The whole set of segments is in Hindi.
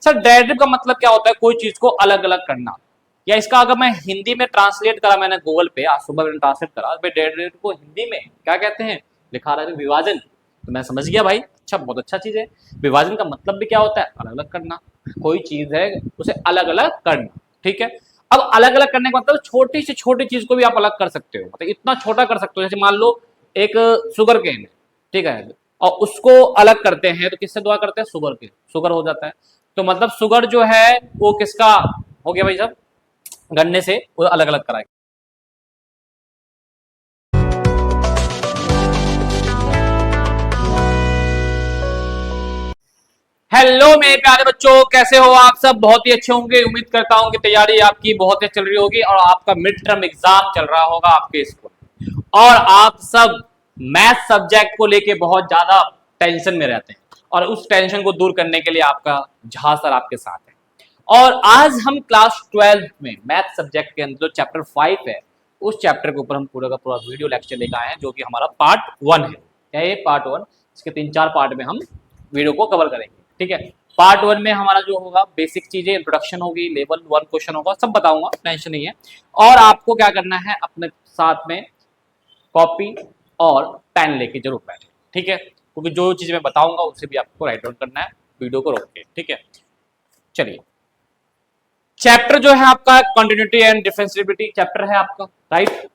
सर डेरिवेटिव का मतलब क्या होता है? कोई चीज को अलग अलग करना। या इसका अगर मैं हिंदी में ट्रांसलेट करा, मैंने गूगल पे आज सुबह मैंने ट्रांसलेट करा, भाई डेरिवेटिव को हिंदी में क्या कहते हैं, लिखा रहा है विभाजन। तो मैं समझ गया भाई, अच्छा बहुत अच्छा चीज है। विभाजन का मतलब भी क्या होता है? अलग अलग करना। कोई चीज है उसे अलग अलग करना, ठीक है। अब अलग अलग करने का मतलब छोटी से छोटी चीज को भी आप अलग कर सकते हो, मतलब इतना छोटा कर सकते हो। जैसे मान लो एक शुगर केन है, ठीक है, और उसको अलग करते हैं तो किससे दुआ करते हैं? शुगर के, शुगर हो जाता है। तो मतलब शुगर जो है वो किसका हो गया भाई साहब? गन्ने से वो अलग अलग कराएंगे। हेलो मेरे प्यारे बच्चों, कैसे हो आप सब? बहुत ही अच्छे होंगे। उम्मीद करता हूं कि तैयारी आपकी बहुत ही चल रही होगी और आपका मिड टर्म एग्जाम चल रहा होगा आपके स्कूल, और आप सब मैथ सब्जेक्ट को लेके बहुत ज्यादा टेंशन में रहते हैं, और उस टेंशन को दूर करने के लिए आपका झा सर आपके साथ है। और आज हम क्लास 12 में मैथ सब्जेक्ट के अंदर जो चैप्टर 5 है, उस चैप्टर के ऊपर हम पूरा का पूरा वीडियो लेक्चर लेकर आए हैं, जो कि हमारा पार्ट 1 है। क्या ये पार्ट 1? इसके 3-4 पार्ट में हम वीडियो को कवर करेंगे, ठीक है। पार्ट 1 में हमारा जो होगा बेसिक चीजें, इंट्रोडक्शन होगी, लेवल 1 क्वेश्चन होगा, सब बताऊंगा, टेंशन नहीं है। और आपको क्या करना है, अपने साथ में कॉपी और पेन लेके जरूर बैठे, ठीक है, क्योंकि जो चीज मैं बताऊंगा उसे भी आपको राइट डाउन करना है वीडियो को रोक के, ठीक है। चलिए, चैप्टर जो है आपका कंटिन्यूटी एंड डिफरेंशिएबिलिटी चैप्टर है आपका, राइट।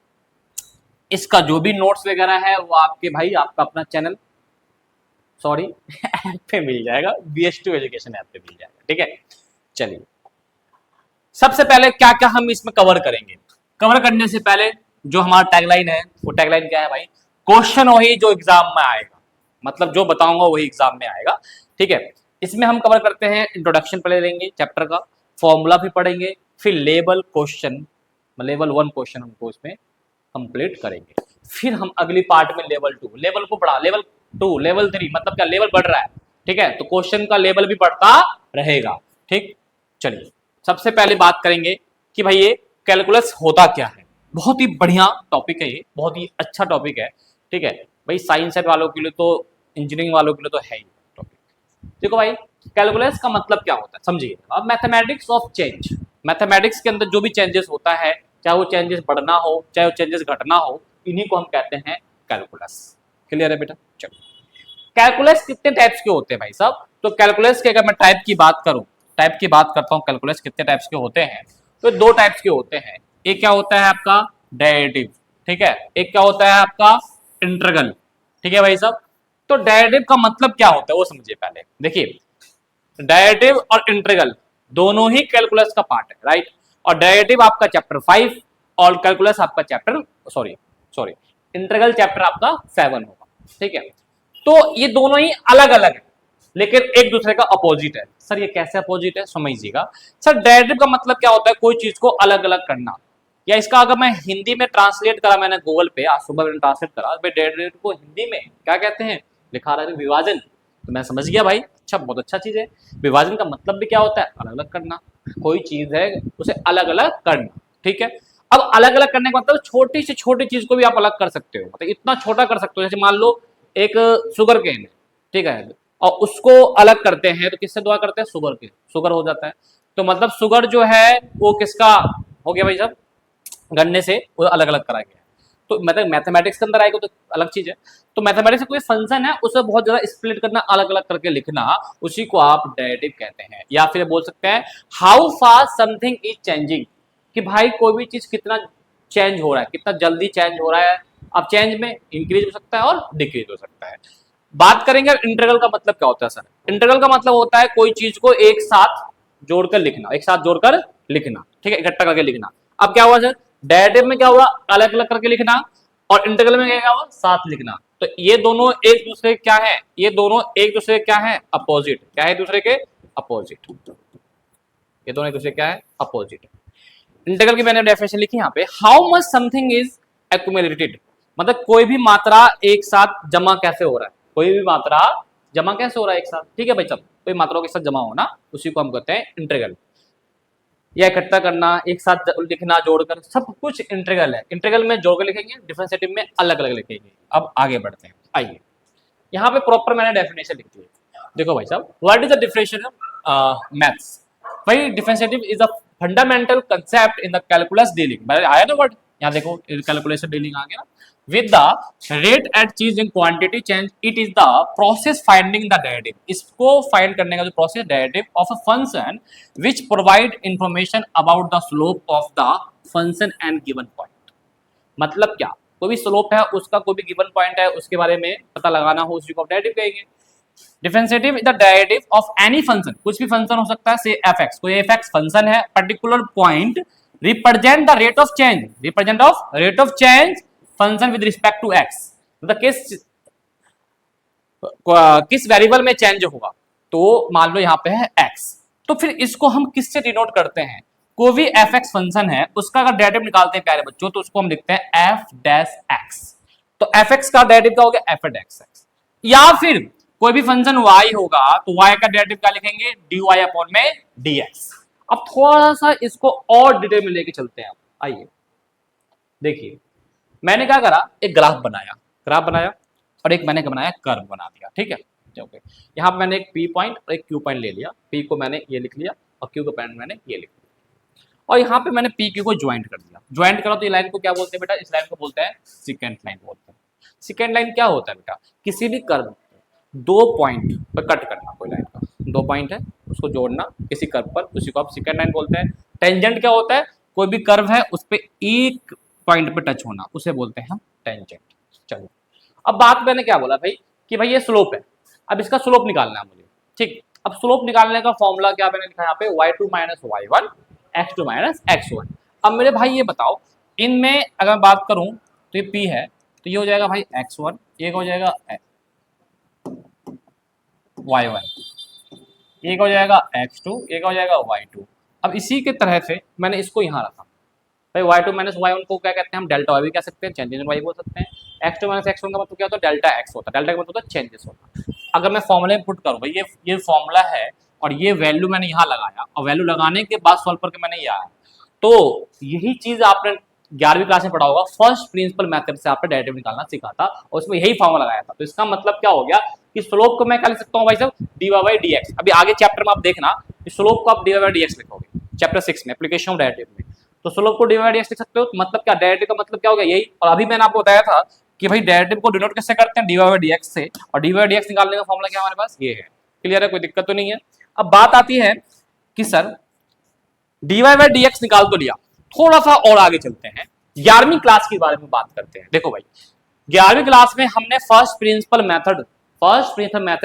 इसका जो भी नोट्स वगैरह है वो आपके भाई आपका अपना चैनल, सॉरी ऐप पे मिल जाएगा, BS2 एजुकेशन ऐप पे मिल जाएगा, ठीक है। चलिए, सबसे पहले क्या क्या हम इसमें कवर करेंगे। कवर करने से पहले जो हमारा टैगलाइन है, वो टैगलाइन क्या है भाई? क्वेश्चन वही जो एग्जाम में आएगा, मतलब जो बताऊंगा वही एग्जाम में आएगा, ठीक है। इसमें हम कवर करते हैं, इंट्रोडक्शन पढ़े लेंगे चैप्टर का, फॉर्मूला भी पढ़ेंगे, फिर लेवल क्वेश्चन, लेवल 1 क्वेश्चन हमको इसमें कंप्लीट करेंगे। फिर हम अगली पार्ट में लेवल 2, लेवल को बढ़ा, लेवल 2, लेवल 3, मतलब क्या लेवल बढ़ रहा है, ठीक है, तो क्वेश्चन का लेवल भी बढ़ता रहेगा, ठीक। चलिए, सबसे पहले बात करेंगे कि भाई ये कैलकुलस होता क्या है। बहुत ही बढ़िया टॉपिक है ये, बहुत ही अच्छा टॉपिक है, ठीक है भाई। साइंस वालों के लिए तो, इंजीनियरिंग वालों के लिए तो है ही टॉपिक। देखो भाई, कैलकुलस का मतलब क्या होता है समझिए। अब मैथमेटिक्स ऑफ चेंज, मैथमेटिक्स के अंदर जो भी चेंजेस होता है, चाहे वो चेंजेस बढ़ना हो चाहे वो चेंजेस घटना हो, इन्हीं को हम कहते हैं कैलकुलस। क्लियर है बेटा? चलो, कैलकुलस कितने टाइप्स के होते हैं भाई साहब? तो कैलकुलस के अगर मैं टाइप की बात करूं, टाइप की बात करता हूं, कैलकुलस कितने टाइप्स के होते हैं, तो 2 टाइप्स के होते हैं। एक क्या होता है आपका डेरिवेटिव, ठीक है, एक क्या होता है आपका इंटीग्रल, ठीक है भाई साहब। तो डेरिवेटिव का मतलब क्या होता है वो समझिए पहले। देखिए, डेरिवेटिव और इंटीग्रल दोनों ही कैलकुलस का पार्ट है, राइट। और डेरिवेटिव आपका चैप्टर 5 और कैलकुलस आपका chapter, sorry sorry integral chapter आपका 7 होगा, ठीक है। तो ये दोनों ही अलग अलग है, लेकिन एक दूसरे का अपोजिट है। सर ये कैसे अपोजिट है, समझिएगा। सर डेरिवेटिव का मतलब क्या होता है? कोई चीज को अलग अलग करना। या इसका अगर मैं हिंदी में ट्रांसलेट करा, मैंने गूगल पे आज सुबह मैंने ट्रांसलेट करा, भाई डेरिवेटिव को हिंदी में क्या कहते हैं, लिखा रहा है विभाजन। तो मैं समझ गया भाई, अच्छा बहुत अच्छा चीज है। विभाजन का मतलब भी क्या होता है? अलग अलग करना। कोई चीज है उसे अलग अलग करना, ठीक है। अब अलग अलग करने का मतलब छोटी से छोटी चीज को भी आप अलग कर सकते हो, मतलब इतना छोटा कर सकते हो। जैसे मान लो एक शुगर केन है, ठीक है, और उसको अलग करते हैं तो किससे दुआ करते हैं? शुगर के, शुगर हो जाता है। तो मतलब शुगर जो है वो किसका हो गया भाई साहब? गन्ने से वो अलग अलग करा गया है। तो मतलब मैथमेटिक्स के अंदर आएगा तो अलग चीज है। तो मैथमेटिक्स कोई फंक्शन है उसे बहुत ज्यादा स्प्लिट करना, अलग अलग करके लिखना, उसी को आप डेरिवेटिव कहते हैं। या फिर बोल सकते हैं how fast something is changing, कि भाई कोई भी चीज कितना चेंज हो रहा है, कितना जल्दी चेंज हो रहा है। अब चेंज में इंक्रीज हो सकता है और डिक्रीज हो सकता है। बात करेंगे इंटीग्रल का मतलब क्या होता है सर। इंटीग्रल का मतलब होता है कोई चीज को एक साथ जोड़कर लिखना, एक साथ जोड़कर लिखना, ठीक है, इकट्ठा करके लिखना। अब क्या हुआ सर, डेरिवेटिव में क्या हुआ, अलग अलग करके लिखना, और इंटीग्रल में क्या हुआ, साथ लिखना। तो ये दोनों एक दूसरे क्या है, ये दोनों एक दूसरे क्या है, अपोजिट। क्या है दूसरे के? अपोजिट। ये दोनों एक दूसरे क्या है, अपोजिट। इंटीग्रल की मैंने डेफिनेशन लिखी यहाँ पे, how much something is accumulated, मतलब कोई भी मात्रा एक साथ जमा कैसे हो रहा है, कोई भी मात्रा जमा कैसे हो रहा है एक साथ, ठीक है भाई। सब कोई मात्राओं के साथ जमा होना, उसी को हम कहते हैं इंटीग्रल। या इकट्ठा करना, एक साथ लिखना, जोड़कर, सब कुछ इंटीग्रल है। इंटीग्रल में जोड़कर लिखेंगे, डिफरेंशिएटिव में अलग अलग लिखेंगे। अब आगे बढ़ते हैं, आइए यहाँ पे प्रॉपर मैंने डेफिनेशन लिख दी है। देखो भाई साहब, what is the differentiation, maths. भाई differentiative is a fundamental concept in the calculus dealing, आया ना वर्ड, यहाँ देखो कैलकुलेशन डीलिंग आ गया। With the rate at change in quantity change, it is the process finding the derivative, इसको फाइंड करने का जो process derivative of a function which provide information about the slope of the function and given point. मतलब क्या, कोई भी स्लोप है उसका, कोई भी गिवन पॉइंट है उसके बारे में पता लगाना हो, उसी को डेरिवेटिव कहेंगे। Differentiative is the derivative of any function, कुछ भी फंक्शन हो सकता है, से fx, कोई fx फंक्शन है, particular point represent the rate of change, represent of rate of change function with respect to x, मतलब किस वेरिएबल में चेंज होगा, तो मान लो यहाँ पे है x, तो फिर इसको हम किससे डिनोट करते हैं, कोई भी fx फंक्शन है उसका अगर डेरिवेटिव निकालते हैं प्यारे बच्चों, तो उसको हम लिखते हैं f डैश x, तो fx का डेरिवेटिव क्या हो गया, f डैश x। या फिर कोई भी फंक्शन y होगा तो y का डेरिवेटिव क्या लिखेंगे, dy अपॉन में dx। अब थोड़ा सा इसको और डिटेल में लेके चलते हैं, आइए देखिए, मैंने क्या करा, एक ग्राफ बनाया और एक मैंने बनाया कर्व बना दिया, ठीक है। ओके, यहाँ पे मैंने एक P पॉइंट और एक Q पॉइंट ले लिया, P को मैंने ये लिख लिया और Q को पॉइंट मैंने ये लिख लिया, और यहाँ पे मैंने P Q को ज्वाइंट कर दिया। ज्वाइंट करो तो ये लाइन को क्या बोलते हैं बेटा, इस लाइन को बोलते हैं सेकेंड लाइन बोलते हैं। सेकेंड लाइन क्या होता है बेटा, किसी भी कर्व दो पॉइंट पर कट करना, कोई लाइन का दो पॉइंट है उसको जोड़ना किसी कर्व पर, उसी को आप सेकेंड लाइन बोलते हैं। टेंजेंट क्या होता है, कोई भी कर्व है उस पर एक पॉइंट पे टच होना, उसे बोलते हैं हम टेंजेंट। चलो अब बात मैंने क्या बोला भाई, कि भाई ये स्लोप है, अब इसका स्लोप निकालना है मुझे, ठीक। अब स्लोप निकालने का फॉर्मूला क्या मैंने लिखा यहाँ पे, y2 minus y1 x2 minus x1। अब मेरे भाई ये बताओ, इनमें अगर मैं बात करूं तो ये p है, तो ये हो जाएगा भाई x1, एक हो जाएगा y1, एक हो जाएगा x2, एक हो जाएगा y2। अब इसी के तरह से मैंने इसको यहाँ रखा भाई, y2 माइनस y1 को क्या कहते हैं हम, डेल्टा y भी कह सकते हैं, चेंजेस इन y बोल सकते हैं। x2 माइनस x1 का मतलब क्या होता है, डेल्टा x होता है, डेल्टा का मतलब होता है चेंजेस होता। अगर मैं फॉर्मूले में पुट करूँ भाई, ये फॉर्मूला है और ये वैल्यू मैंने यहाँ लगाया, और वैल्यू लगाने के बाद सॉल्व करके मैंने ये आया, तो यही चीज आपने 11वीं क्लास में पढ़ा होगा, फर्स्ट प्रिंसिपल मेथड से आपने डेरिवेटिव निकालना सीखा था और उसमें यही फॉर्मूला लगाया था। तो इसका मतलब क्या हो गया कि स्लोप को मैं क्या लिख सकता हूँ भाई साहब, dy बाई dx। अभी आगे चैप्टर में आप देखना स्लोप को आप dy बाई dx लिखोगे, चैप्टर 6 में एप्लीकेशन ऑफ डेरिवेटिव में, तो स्लोप को dy बाई dx लिख सकते हो। तो मतलब क्या, डेरिवेटिव का मतलब क्या हो गया यही। और अभी मैंने आपको बताया था कि भाई डेरिवेटिव को डिनोट कैसे करते हैं, dy बाई dx से, और dy बाई dx निकालने का फॉर्मूला क्या हमारे पास ये है। क्लियर है, कोई दिक्कत तो नहीं है। अब बात आती है कि सर dy बाई dx निकाल तो लिया, थोड़ा सा और आगे चलते हैं, 11वीं क्लास के बारे में बात करते हैं। देखो भाई 11वीं क्लास में हमने फर्स्ट प्रिंसिपल मेथड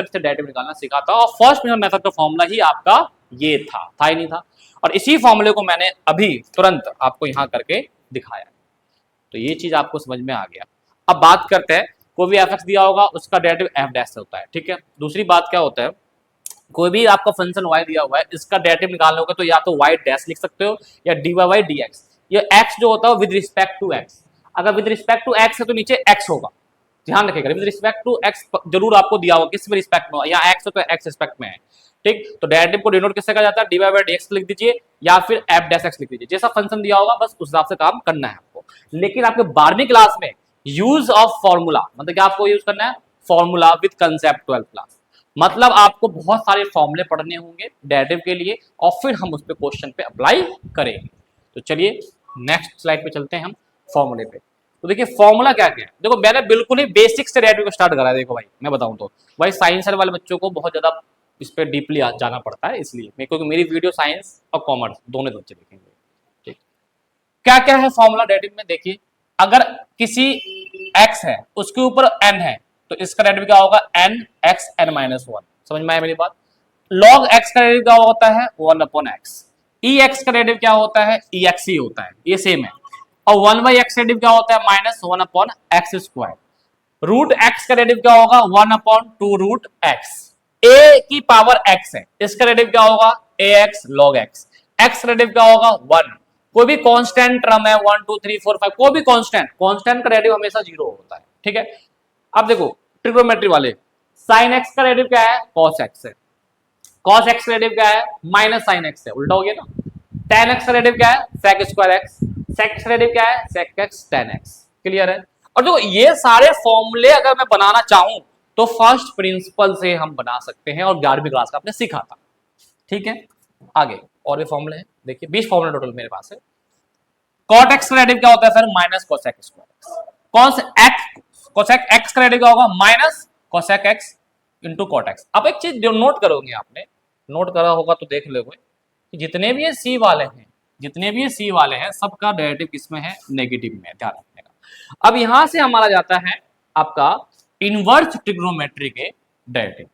से डेरिवेटिव निकालना सीखा था, और फर्स्ट प्रिंसिपल मेथड का फॉर्मूला ही आपका ये था ही नहीं था, और इसी फॉर्मूले को मैंने अभी तुरंत आपको यहां करके दिखाया, तो ये चीज आपको समझ में आ गया। अब बात करते हैं, कोई भी एफ दिया होगा उसका डेरिवेटिव एफ डैश से होता है, ठीक है। दूसरी बात क्या होता है, कोई भी आपका फंक्शन y दिया हुआ है, इसका डेरिवेटिव निकालना होगा तो या तो y डैश लिख सकते हो या dy बाई dx। ये x जो होता है विद रिस्पेक्ट टू x, अगर विद रिस्पेक्ट टू x है तो नीचे x होगा, ध्यान रखिएगा, विद रिस्पेक्ट टू x जरूर आपको दिया होगा, किस में रिस्पेक्ट में, यहाँ x है तो x रिस्पेक्ट में है, ठीक। तो डेरिवेटिव को डिनोट किससे कहा जाता है, dy बाई dx लिख दीजिए या फिर f डैश x लिख दीजिए, जैसा फंक्शन दिया होगा बस उस हिसाब से काम करना है आपको। लेकिन आपके 12वीं क्लास में यूज ऑफ फॉर्मूला, मतलब क्या आपको यूज करना है, formula with concept 12th class, मतलब आपको बहुत सारे फॉर्मूले पढ़ने होंगे डेरिवेटिव के लिए, और फिर हम उस पे क्वेश्चन पे अप्लाई करेंगे। तो चलिए नेक्स्ट स्लाइड पे चलते हैं हम फॉर्मूले पे। तो देखिए फॉर्मूला क्या क्या है, देखो मैंने बिल्कुल ही बेसिक से डेरिवेटिव को स्टार्ट करा है। देखो भाई मैं बताऊं तो भाई साइंस वाले बच्चों को बहुत ज्यादा इस पे डीपली जाना पड़ता है, इसलिए मैं, क्योंकि मेरी वीडियो साइंस और कॉमर्स दोनों बच्चे देखेंगे, ठीक। क्या क्या है फॉर्मूला डेरिवेटिव में, देखिए अगर किसी x है उसके ऊपर n है तो इसका डेरिवेटिव क्या होगा, n x n माइनस 1। समझ में आया मेरी बात। log x का डेरिवेटिव क्या होता है, 1 अपॉन x। ex का डेरिवेटिव क्या होता है, ex ही होता है, ये सेम है। और 1 बाई x का डेरिवेटिव क्या होता है, minus 1 upon x square. Root x का डेरिवेटिव क्या होगा, 1 अपॉन 2 रूट x। a की पावर x है, इसका डेरिवेटिव क्या होगा, ax log x। x का डेरिवेटिव क्या होगा, 1। कोई भी कांस्टेंट टर्म है 1 2 3 4 5, कोई भी कांस्टेंट का डेरिवेटिव हमेशा 0 होता है, ठीक है। अब देखो ट्रिग्नोमेट्री वाले, sin x का डेरिवेटिव क्या है, cos x है। cos x का डेरिवेटिव क्या है, माइनस sin x है, उल्टा हो गया ना। tan x का डेरिवेटिव क्या है, sec square x। sec x का डेरिवेटिव क्या है, sec x tan x। Clear है। और देखो ये सारे फॉर्मूले अगर मैं बनाना चाहूं तो फर्स्ट प्रिंसिपल से हम बना सकते हैं, और 11वीं क्लास का आपने सीखा था। ठीक है, आगे और भी फॉर्मूले हैं, देखिए 20 फॉर्मूला टोटल मेरे पास है। कॉट एक्स का डेरिवेटिव क्या होता है sir, minus cosec square X. Cosec X का डेरिवेटिव क्या होगा, minus cosec X into cot X. अब एक चीज जो नोट करोगे, आपने नोट करा होगा तो देख लोगे कि जितने भी ये सी वाले हैं, जितने भी ये सी वाले हैं, सबका डेरिवेटिव किसमें है, नेगेटिव में, ध्यान रखने का। अब यहां से हमारा जाता है आपका इनवर्स ट्रिग्नोमेट्री के डेरिवेटिव।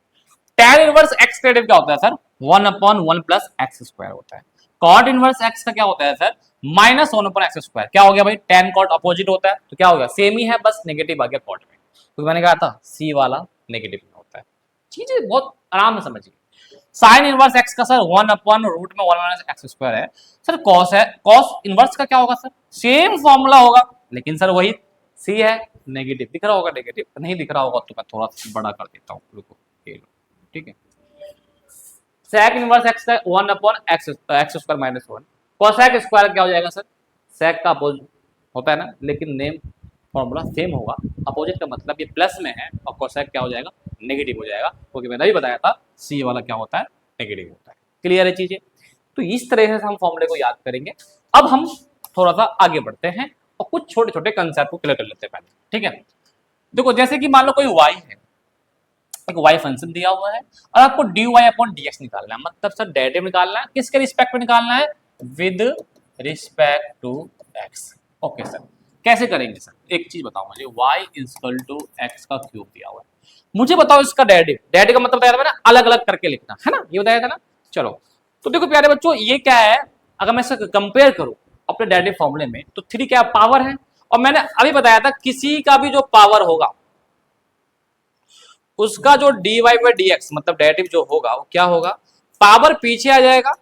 tan इनवर्स एक्स का डेरिवेटिव क्या होता है सर, 1/1 प्लस एक्स स्क्वायर होता है। कॉट इनवर्स एक्स का क्या होता है सर, माइनस 1 एक्स स्क्वायर। क्या हो गया भाई, tan कॉट अपोजिट होता है तो क्या हो गया, सेम ही है, बस नेगेटिव आ गया कॉट में। तो मैंने कहा था सी वाला नेगेटिव में होता है। चीजें बहुत आराम से समझिए। साइन इनवर्स एक्स का सर 1/रूट में 1 माइनस एक्स स्क्वायर है। सर कॉस है, कॉस इनवर्स का क्या होगा सर, सेम फॉर्मूला होगा, लेकिन सर वही सी है, नेगेटिव दिख रहा होगा, नेगेटिव नहीं दिख रहा होगा तो मैं थोड़ा सा बड़ा कर देता हूँ, रुको ये लो, ठीक है। सेक इनवर्स एक्स का 1/एक्स स्क्वायर माइनस 1। कोसेक स्क्वायर क्या हो जाएगा सर, सेक का अपोजिट होता है ना, लेकिन नेम फॉर्मूला सेम होगा। अपोजिट का मतलब ये प्लस में है और कोसेक क्या हो जाएगा, नेगेटिव हो जाएगा, क्योंकि मैंने भी बताया था सी वाला क्या होता है, नेगेटिव होता है। क्लियर है चीजें, तो इस तरह से हम फॉर्मूले को याद करेंगे। अब हम थोड़ा सा आगे बढ़ते हैं और कुछ छोटे छोटे कंसेप्ट को क्लियर कर लेते हैं पहले, ठीक है। देखो जैसे कि मान लो कोई y है, एक y फंक्शन दिया हुआ है और आपको dy/dx निकालना है, मतलब सर डेरिवेटिव निकालना है, किसके रिस्पेक्ट में निकालना है, with respect to x। Okay sir, कैसे करेंगे सर, एक चीज बताओ मुझे, y = x का क्यूब दिया हुआ है, मुझे बताओ इसका डेरिवेटिव। डेरिवेटिव का मतलब बताया था ना, अलग अलग करके लिखना है ना, ये बताया था ना। चलो तो देखो प्यारे बच्चों, ये क्या है, अगर मैं इसका कंपेयर करूं अपने डेरिवेटिव फॉर्मूले में, तो 3 क्या पावर है, और मैंने अभी बताया था किसी का भी जो पावर होगा उसका जो dy/dx मतलब डेरिवेटिव जो होगा वो क्या होगा, पावर पीछे आ जाएगा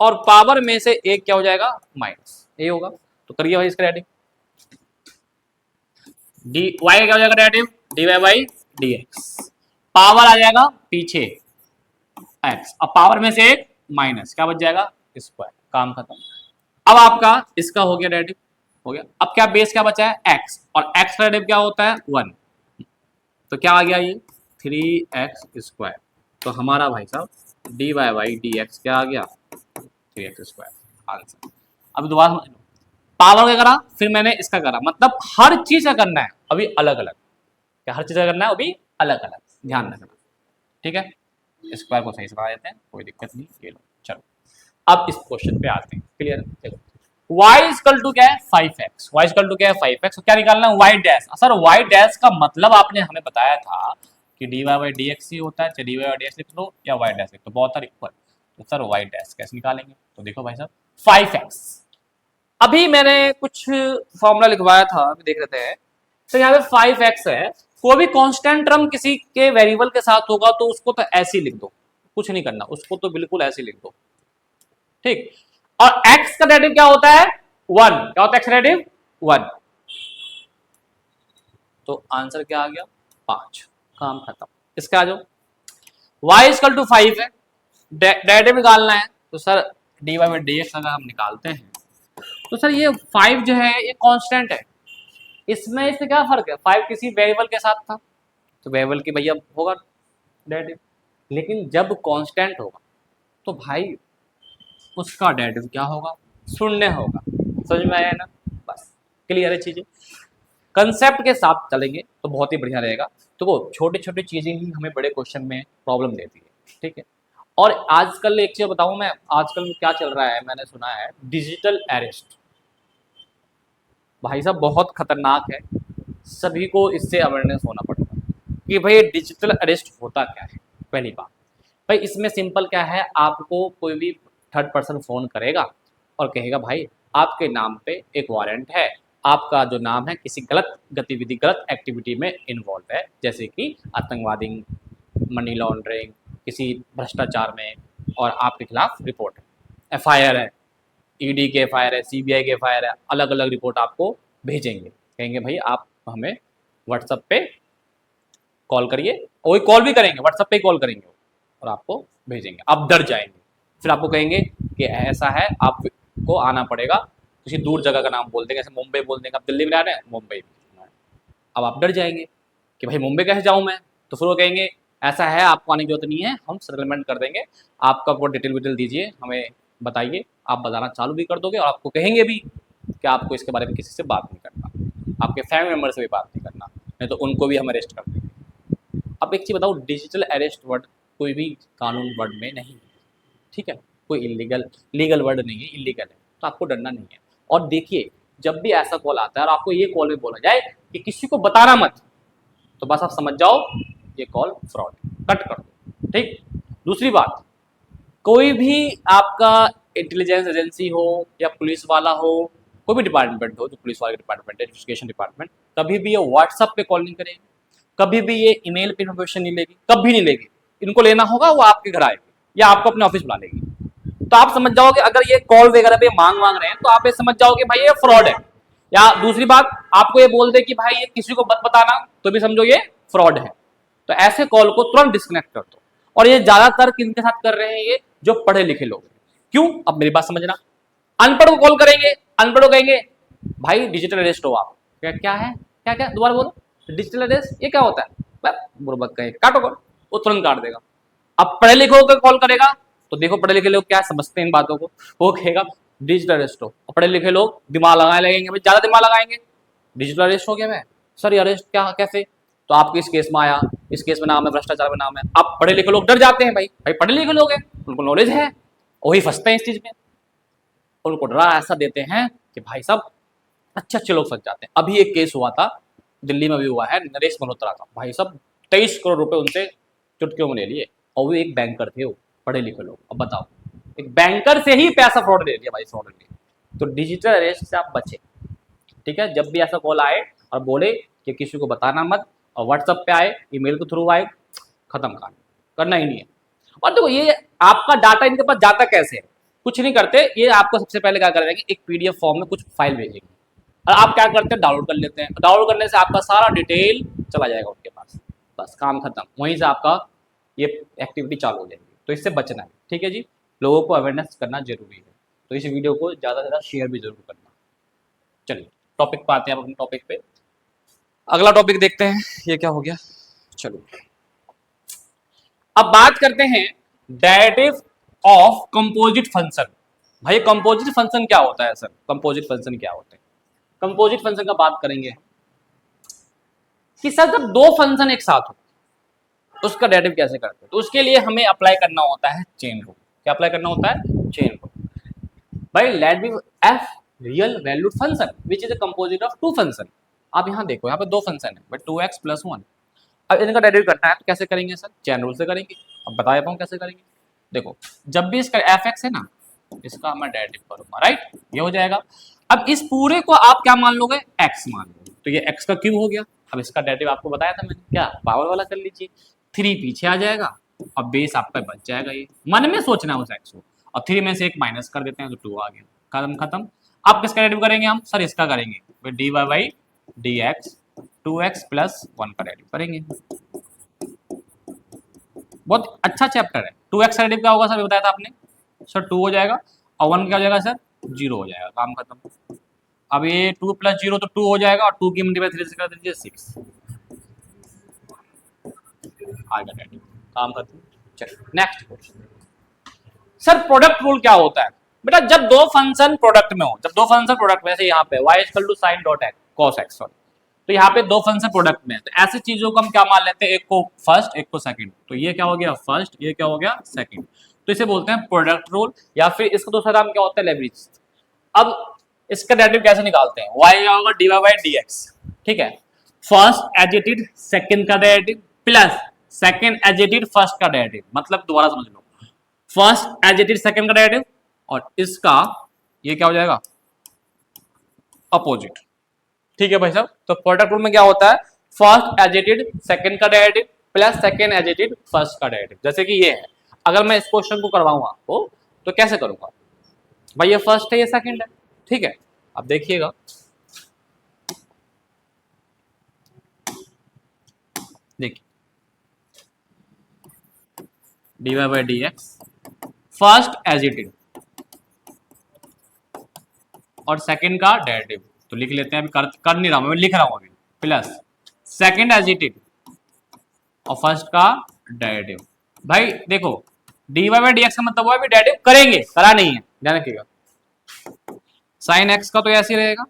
और पावर में से एक क्या हो जाएगा, माइनस, ये होगा। तो करिए भाई इसका डेरिवेटिव, dy क्या हो जाएगा डेरिवेटिव, dy/dx, पावर आ जाएगा पीछे x और पावर में से एक माइनस, क्या बच जाएगा, स्क्वायर, काम खत्म। अब आपका इसका हो गया डेरिवेटिव, हो गया। अब क्या बेस क्या बचा है, x, और x का डेरिवेटिव क्या होता है 1, तो क्या आ गया ये 3x²। तो हमारा भाई साहब dy/dx क्या आ गया, 3x², आंसर। अब दोबारा समझ लो, पावर क्या करा, फिर मैंने इसका करा, मतलब हर चीज का करना है अभी अलग अलग, क्या हर चीज का करना है अभी अलग अलग, ध्यान रखना, ठीक है। स्क्वायर को सही से बना देते हैं, कोई दिक्कत नहीं, ये लो। चलो अब इस क्वेश्चन पे आते हैं, क्लियर, देखो y क्या है 5x, y क्या है 5x, क्या निकालना है y dash. Sir y dash का मतलब आपने हमें बताया था कि dy/dx ही होता है, चाहे dy/dx लिख लो या y डैश लिख लो, बहुत सारे इक्वल। तो सर y डैश कैसे निकालेंगे, तो देखो भाई साहब 5x, अभी मैंने कुछ फॉर्मूला लिखवाया था, अभी देख लेते हैं। तो यहाँ पे 5x है, कोई भी कांस्टेंट टर्म किसी के वेरिएबल के साथ होगा तो उसको तो ऐसे ही लिख दो, कुछ नहीं करना, उसको तो बिल्कुल ऐसे लिख दो, ठीक। और x का डेरिवेटिव क्या होता है 1, क्या होता है x का डेरिवेटिव 1, तो आंसर क्या आ गया 5, काम खत्म। इसका आ जाओ, y 5 है, डेरिवेटिव निकालना है, तो सर dy/dx अगर हम निकालते हैं तो सर ये 5 जो है ये कांस्टेंट है, इसमें इससे क्या फर्क है, 5 किसी वेरिएबल के साथ था तो वेरिएबल की भैया होगा डेरिवेटिव, लेकिन जब कांस्टेंट होगा तो भाई उसका डेरिवेटिव क्या होगा, शून्य होगा। समझ में आया ना, बस क्लियर है चीजें, कंसेप्ट के साथ चलेंगे तो बहुत ही बढ़िया रहेगा। तो वो छोटी छोटी चीजें ही हमें बड़े क्वेश्चन में प्रॉब्लम देती है, ठीक है। और आजकल एक चीज बताऊं मैं, आजकल क्या चल रहा है, मैंने सुना है डिजिटल अरेस्ट, भाई साहब बहुत खतरनाक है, सभी को इससे अवेयरनेस होना पड़ेगा कि भाई डिजिटल अरेस्ट होता क्या है। पहली बात भाई, इसमें सिंपल क्या है, आपको कोई भी थर्ड पर्सन फोन करेगा और कहेगा भाई आपके नाम पे एक वारंट है, आपका जो नाम है किसी गलत गतिविधि, गलत एक्टिविटी में इन्वॉल्व है, जैसे कि आतंकवादी, मनी लॉन्ड्रिंग, किसी भ्रष्टाचार में, और आपके खिलाफ रिपोर्ट है, FIR है, ईडी के FIR है, CBI के FIR है, अलग अलग रिपोर्ट आपको भेजेंगे, कहेंगे भाई आप हमें व्हाट्सएप पे कॉल करिए, वही कॉल भी करेंगे, व्हाट्सएप पे कॉल करेंगे और आपको भेजेंगे, आप डर जाएंगे, फिर आपको कहेंगे कि ऐसा है आपको आना पड़ेगा, किसी दूर जगह का नाम बोल देंगे, जैसे मुंबई बोल देंगे, आप दिल्ली में आ रहे हैं, मुंबई में। अब आप डर जाएंगे कि भाई मुंबई कैसे जाऊँ मैं, तो फिर वो कहेंगे ऐसा है, आपको आने की जरूरत नहीं है, हम सेटलमेंट कर देंगे। आपका पूरा डिटेल दीजिए, हमें बताइए। आप बताना चालू भी कर दोगे और आपको कहेंगे भी कि आपको इसके बारे में किसी से बात नहीं करना, आपके फैमिली मेम्बर से भी बात नहीं करना, नहीं तो उनको भी हम अरेस्ट कर देंगे। अब एक चीज़ बताओ, डिजिटल अरेस्ट वर्ड कोई भी कानून वर्ड में नहीं है, ठीक है, कोई लीगल वर्ड नहीं है, इलीगल है, तो आपको डरना नहीं है। और देखिए, जब भी ऐसा कॉल आता है और आपको ये कॉल में बोला जाए कि किसी को बताना मत, तो बस आप समझ जाओ ये कॉल फ्रॉड, कट कर दो, ठीक। दूसरी बात, कोई भी आपका इंटेलिजेंस एजेंसी हो या पुलिस वाला हो, कोई भी डिपार्टमेंट हो, जो पुलिस वाले डिपार्टमेंट है, इन्वेस्टिगेशन डिपार्टमेंट, कभी भी ये व्हाट्सएप पे कॉल नहीं करेगी, कभी भी ये ईमेल पे इन्फॉर्मेशन नहीं लेगी, कभी नहीं लेगी। इनको लेना होगा वो आपके घर आएगी या आपको अपने ऑफिस बुला लेगी। तो आप समझ जाओगे अगर ये कॉल वगैरह पे मांग रहे हैं, तो आप ये समझ जाओगे भाई ये फ्रॉड है। या दूसरी बात, आपको ये बोल दे कि भाई ये किसी को मत बताना, तो भी समझो ये फ्रॉड है। तो ऐसे कॉल को तुरंत डिस्कनेक्ट कर दो। और ये ज्यादातर किनके साथ कर रहे हैं, ये जो पढ़े लिखे लोग। क्यों? अब मेरी बात समझना, अनपढ़ को कॉल करेंगे, अनपढ़ को कहेंगे भाई डिजिटल अरेस्ट हो आप। क्या क्या है, क्या क्या, दोबारा बोलो, डिजिटल अरेस्ट ये क्या होता है? बुरबक कहे काटो कॉल, वो तुरंत काट देगा। अब पढ़े लिखे को कॉल करेगा, तो देखो पढ़े लिखे लोग क्या समझते हैं इन बातों को, वो कहेगा डिजिटल अरेस्ट हो। पढ़े लिखे लोग दिमाग लगाने लगेंगे, भाई ज्यादा दिमाग लगाएंगे, डिजिटल अरेस्ट हो गया, मैं सर अरेस्ट क्या कैसे, तो आपको इस केस में आया, इस केस में नाम है, भ्रष्टाचार में नाम है। अब पढ़े लिखे लोग डर जाते हैं, भाई भाई पढ़े लिखे लोग हैं, उनको नॉलेज है, वही फंसते हैं इस चीज में, उनको डरा ऐसा देते हैं कि भाई साहब अच्छे अच्छे लोग फंस जाते हैं। अभी एक केस हुआ था, दिल्ली में भी हुआ है, नरेश मल्होत्रा का, भाई साहब 23 करोड़ रुपए उनसे चुटकियों में ले लिए, और वो एक बैंकर थे, वो पढ़े लिखे लोग। अब बताओ, एक बैंकर से ही पैसा फ्रॉड ले लिया भाई, फ्रॉड ले लिया। तो डिजिटल अरेस्ट से आप बचे, ठीक है। जब भी ऐसा कॉल आए और बोले कि किसी को बताना मत, और व्हाट्सएप पे आए, ईमेल के थ्रू आए, खत्म काम, करना ही नहीं है। और देखो ये आपका डाटा इनके पास जाता कैसे है, कुछ नहीं करते, ये आपको सबसे पहले क्या करेंगे, एक पीडीएफ फॉर्म में कुछ फाइल भेजेंगे, और आप क्या करते हैं, डाउनलोड कर लेते हैं। डाउनलोड करने से आपका सारा डिटेल चला जाएगा उनके पास, बस काम खत्म, वहीं से आपका ये एक्टिविटी चालू हो जाएगी। तो इससे बचना है, ठीक है जी। लोगों को अवेयरनेस करना जरूरी है, तो इस वीडियो को ज़्यादा से ज़्यादा शेयर भी जरूर करना। चलिए टॉपिक पे आते हैं, अपने टॉपिक पे अगला टॉपिक देखते हैं, ये क्या हो गया। चलो अब बात करते हैं डेरिवेटिव ऑफ कंपोजिट फंक्शन। भाई कंपोजिट फंक्शन क्या होता है सर, कंपोजिट फंक्शन क्या होते हैं? कंपोजिट फंक्शन का बात करेंगे कि सर जब दो फंक्शन एक साथ हो तो उसका डेरिवेटिव कैसे करते हैं, तो उसके लिए हमें अप्लाई करना होता है चेन रूल। क्या अप्लाई करना होता है? Chain rule. भाई let be F real valued function which is a composite of two function. आप यहाँ देखो, यहाँ पे दो फंक्शन है, बट 2x + 1। अब इनका डेरिवेटिव करना है तो कैसे करेंगे सर? चेन रूल से करेंगे। अब बता देता हूँ कैसे करेंगे। देखो जब भी इसका fx है ना, इसका मैं डेरिवेटिव करूंगा, राइट, ये हो जाएगा। अब इस पूरे को आप क्या मान लोगे? x मान लोगे, तो ये x का क्यूब हो गया। अब इसका डेरिवेटिव आपको बताया था मैंने, क्या पावर वाला कर लीजिए, 3 पीछे आ जाएगा और बेस आपका बच जाएगा। ये मन में सोचना है उस x को, और 3 में से एक माइनस कर देते हैं तो 2 आ गया, खत्म खत्म। अब किसका डेरिवेटिव करेंगे हम? सर इसका करेंगे, dy/dx 2x + 1 का डेरिवेटिव करेंगे। बहुत अच्छा चैप्टर है। 2x का डेरिवेटिव क्या होगा सर, बताया था आपने, सर 2 हो जाएगा, और 1 क्या हो जाएगा सर? 0 हो जाएगा, काम खत्म। अब ये 2 + 0 तो 2 हो जाएगा, और 2 की मल्टीप्लाई 3 से कर दीजिए 6 आ गया डेरिवेटिव, काम खत्म। चलिए next question. Sir product rule क्या होता है? बेटा जब दो फंक्शन प्रोडक्ट में हो, जब दो फंक्शन प्रोडक्ट में, जैसे यहाँ पे y = sin.x cos x, sorry, तो यहाँ पे दो फंक्शन प्रोडक्ट में है, तो ऐसी चीजों को हम क्या मान लेते हैं, एक को फर्स्ट एक को सेकंड। तो ये क्या हो गया? फर्स्ट, ये क्या हो गया? सेकंड। तो इसे बोलते हैं प्रोडक्ट रूल, या फिर इसका दूसरा नाम क्या होता है? लेवरेज। अब इसका डेरिवेटिव कैसे निकालते हैं? y क्या होगा? dy/dx, ठीक है। फर्स्ट एजेटेड सेकंड का डेरिवेटिव प्लस सेकंड एजेटेड फर्स्ट का डेरिवेटिव, मतलब दोबारा समझ लो, फर्स्ट एजेटेड सेकंड का डेरिवेटिव, और इसका ये क्या हो जाएगा? अपोजिट, ठीक है भाई साहब। तो प्रोडक्ट रूल में क्या होता है? फर्स्ट एजेटेड सेकंड का डेरिवेटिव प्लस सेकंड एजेटेड फर्स्ट का डेरिवेटिव। जैसे कि ये है, अगर मैं इस क्वेश्चन को करवाऊं आपको तो कैसे करूंगा? भाई ये फर्स्ट है, ये सेकंड है, ठीक है। अब देखिएगा, देखिए dy/dx फर्स्ट एजेटेड और सेकंड का डेरिवेटिव, तो लिख लेते हैं। अभी कर नहीं रहा हूं, मैं लिख रहा हूं अभी, प्लस सेकंड एजेटेड और फर्स्ट का डेरिवेटिव। भाई देखो dy बाई dx का मतलब हुआ भी डेरिवेटिव करेंगे, करा नहीं है, ध्यान रखिएगा। साइन एक्स का तो ऐसे ही रहेगा।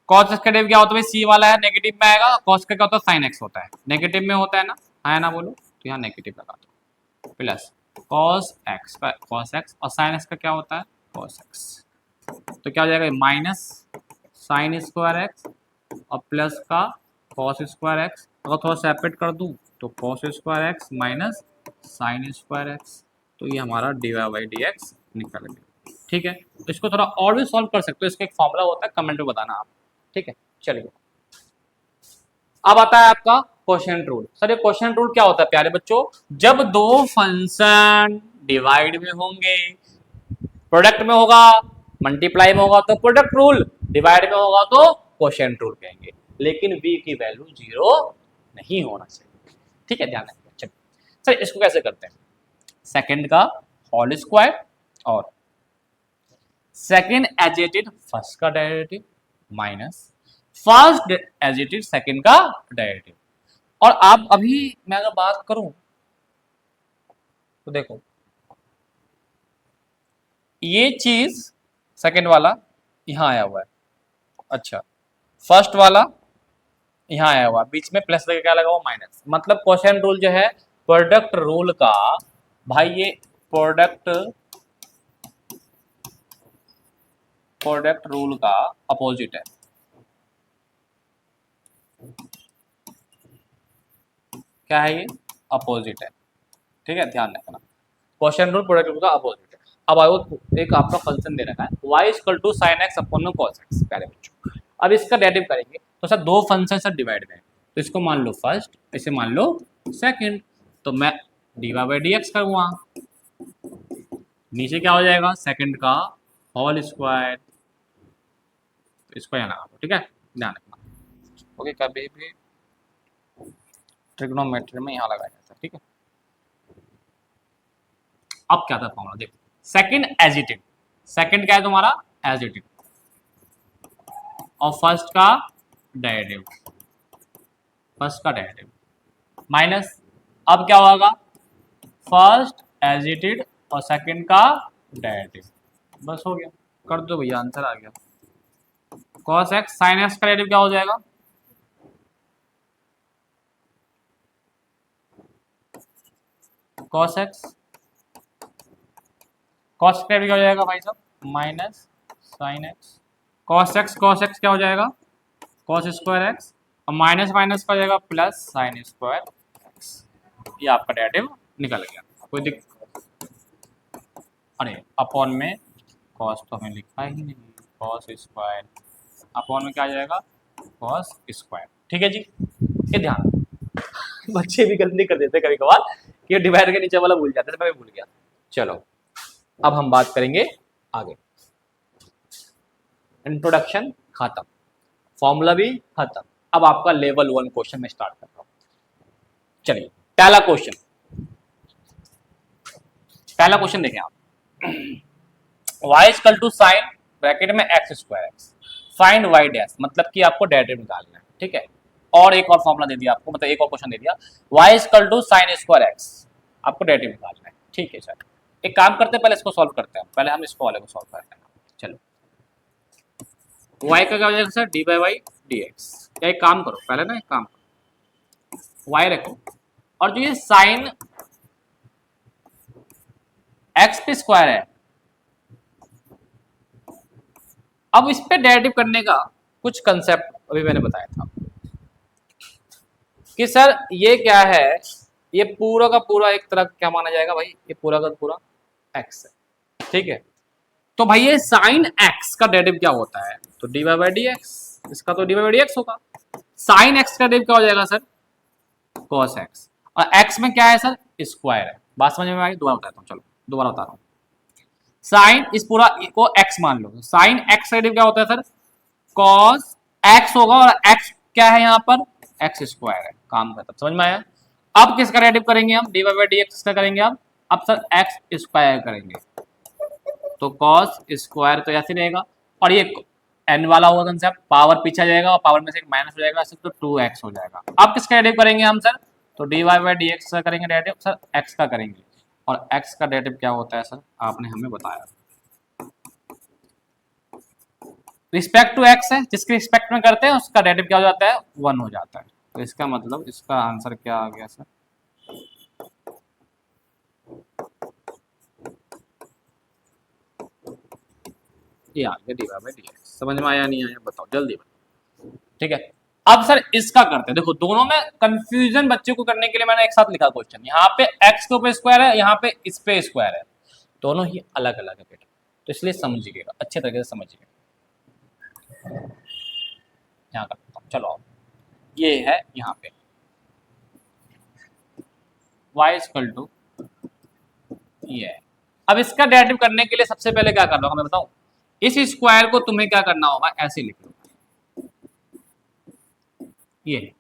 कॉस एक्स का डेरिवेटिव क्या होता है, सी वाला है नेगेटिव में आएगा, कॉस का क्या होता है साइन एक्स होता है, नेगेटिव में होता है ना, है ना बोलो, तो यहाँ नेगेटिव लगा दो, प्लस कॉस एक्स का कॉस एक्स और साइन एक्स का क्या होता है कॉस एक्स, तो क्या हो जाएगा माइनस साइन स्क्वायर एक्स और प्लस का कॉस स्क्वायर एक्स। अगर थोड़ा सेपरेट कर दूं तो cos square X minus sine square X, तो ये हमारा D Y by D X निकल गया। ठीक है, इसको थोड़ा और भी सॉल्व कर सकते हो, इसका एक फॉर्मूला होता है, कमेंट में बताना आप। ठीक है, चलिए अब आता है आपका क्वोशिएंट रूल। सर ये क्वोशिएंट रूल क्या होता है प्यारे बच्चों, जब दो फंक्शन डिवाइड में होंगे, प्रोडक्ट में होगा, मल्टीप्लाई में होगा तो प्रोडक्ट रूल, डिवाइड में होगा तो क्वोशिएंट रूल कहेंगे, लेकिन v की वैल्यू 0 नहीं होना चाहिए। ठीक है, ध्यान रखिए। चलिए सर इसको कैसे करते हैं, सेकंड का होल स्क्वायर और second as it is first का derivative minus first as it is second का डेरिवेटिव। और आप अभी मैं अगर बात करूं तो देखो ये चीज सेकंड वाला यहां आया हुआ है, अच्छा फर्स्ट वाला यहां आया हुआ, बीच में प्लस लगा क्या लगा हुआ माइनस, मतलब क्वोशिएंट रूल जो है प्रोडक्ट रूल का, भाई ये प्रोडक्ट रूल का अपोजिट है। क्या है ये अपोजिट है। ठीक है, ध्यान रखना क्वोशिएंट रूल प्रोडक्ट रूल का अपोजिट है। अब आओ एक आपका फंक्शन दे रखा है y equal to sine X upon में कॉस एक्स, प्यारे बच्चों अब इसका डेरिवेटिव करेंगे तो सर दो फंक्शन सर डिवाइड में, तो इसको मान लो फर्स्ट, इसे मान लो सेकंड, तो मैं D Y by D X करूँगा, नीचे क्या हो जाएगा सेकंड का होल स्क्वायर, तो इसको यहाँ लगा दो। ठीक है, ध्यान रखना ओके, कभी भी ट्रिग्नोमेट्री में यहाँ लगाया जाता है। ठीक है, अब क्या था फॉर्मूला देखो, second as it is, second क्या है तुम्हारा एज इट इज और फर्स्ट का डेरिवेटिव, फर्स्ट का डेरिवेटिव माइनस, अब क्या होगा फर्स्ट एज इट इज और सेकंड का डेरिवेटिव, बस हो गया, कर दो भैया आंसर आ गया। cos x sin x का डेरिवेटिव क्या हो जाएगा, cos x cos का क्या हो जाएगा भाई साहब minus sine x, cos x क्या हो जाएगा cos स्क्वायर एक्स और माइनस माइनस का हो जाएगा प्लस साइन स्क्वायर एक्स, ये आपका डेरिवेटिव निकल गया। कोई दिक्कत, अरे अपॉन में cos तो हमें लिखा ही नहीं, cos स्क्वायर अपॉन में क्या आ जाएगा cos स्क्वायर। ठीक है जी, ये ध्यान बच्चे भी गलती कर देते कभी कभार कि डिवाइडर के नीचे वाला भूल जाते थे, मैं भी भूल गया। चलो अब हम बात करेंगे आगे, इंट्रोडक्शन खत्म, फॉर्मूला भी खत्म, अब आपका लेवल 1 क्वेश्चन में स्टार्ट कर रहा हूं। चलिए पहला क्वेश्चन देखें आप, y equal to sine bracket में x square x, find y dash, मतलब कि आपको डेरिवेटिव निकालना है। ठीक है, और एक और फॉर्मूला दे दिया आपको, मतलब एक और क्वेश्चन दे दिया y equal to sine square X, आपको डेरिवेटिव निकालना है। ठीक है सर, एक काम करते हैं पहले इसको सॉल्व करते हैं, पहले हम इसको वाले को सॉल्व करते हैं। चलो y का क्या हो जाएगा sir D by by D x, एक काम करो पहले ना, एक काम करो y रखो और जो ये साइन एक्स पे स्क्वायर है, अब इस पे डेरिवेटिव करने का कुछ कंसेप्ट अभी मैंने बताया था कि सर ये क्या है, ये पूरा का पूरा एक तरह क्या माना जाएगा भाई, ये पूरा का पूरा x है। ठीक है, तो भाई ये साइन x का डेरिवेटिव क्या होता है, तो D Y by D X, इसका तो D Y by D X होगा, साइन x का डेरिवेटिव क्या हो जाएगा सर cos x, और x में क्या है सर स्क्वायर है। बात समझ में आई, दोबारा बताता हूँ, चलो दोबारा बता रहा हूँ, साइन इस पूरा को x मान लो, साइन x का डेरिवेटिव क्या होता है सर cos x होगा, और x क्या है यहाँ पर x स्क्वायर है, काम खत्म, समझ में आया। अब किसका डेरिवेटिव करेंगे हम, D Y by D X का करेंगे अब सर x स्क्वायर करेंगे, तो cos स्क्वायर तो ऐसे रहेगा, और ये n वाला होगा कंसेप्ट, पावर पीछे जाएगा और पावर में से एक माइनस हो जाएगा तो 2x हो जाएगा। अब किसका डेरिवेटिव करेंगे हम सर, तो D Y by D X का करेंगे डेरिवेटिव सर, एक्स का करेंगे, और एक्स का डेरिवेटिव क्या होता है सर, आपने हमें बताया रिस्पेक्ट टू एक्स है, जिसके रिस्पेक्ट में करते हैं उसका डेरिवेटिव क्या हो जाता है, 1 हो जाता है। तो इसका मतलब इसका आंसर क्या आ गया सर, ये आ गया D Y by D X. समझ में आया नहीं आया बताओ जल्दी बताओ, ठीक है। अब सर इसका करते हैं, देखो दोनों में कंफ्यूजन बच्चे को करने के लिए मैंने एक साथ लिखा क्वेश्चन, यहाँ पे एक्स के ऊपर स्क्वायर है, यहाँ पे इस पे स्क्वायर है, दोनों ही अलग अलग है बेटा, तो इसलिए समझिएगा अच्छे तरीके से समझिएगा। यहाँ करता हूँ, चलो ये है यहाँ पे y इक्वल टू ये है। अब इसका डेरिवेटिव करने के लिए सबसे पहले क्या करना होगा मैं बताऊं, इस स्क्वायर को तुम्हें क्या करना होगा, ऐसे लिख लो, ये है,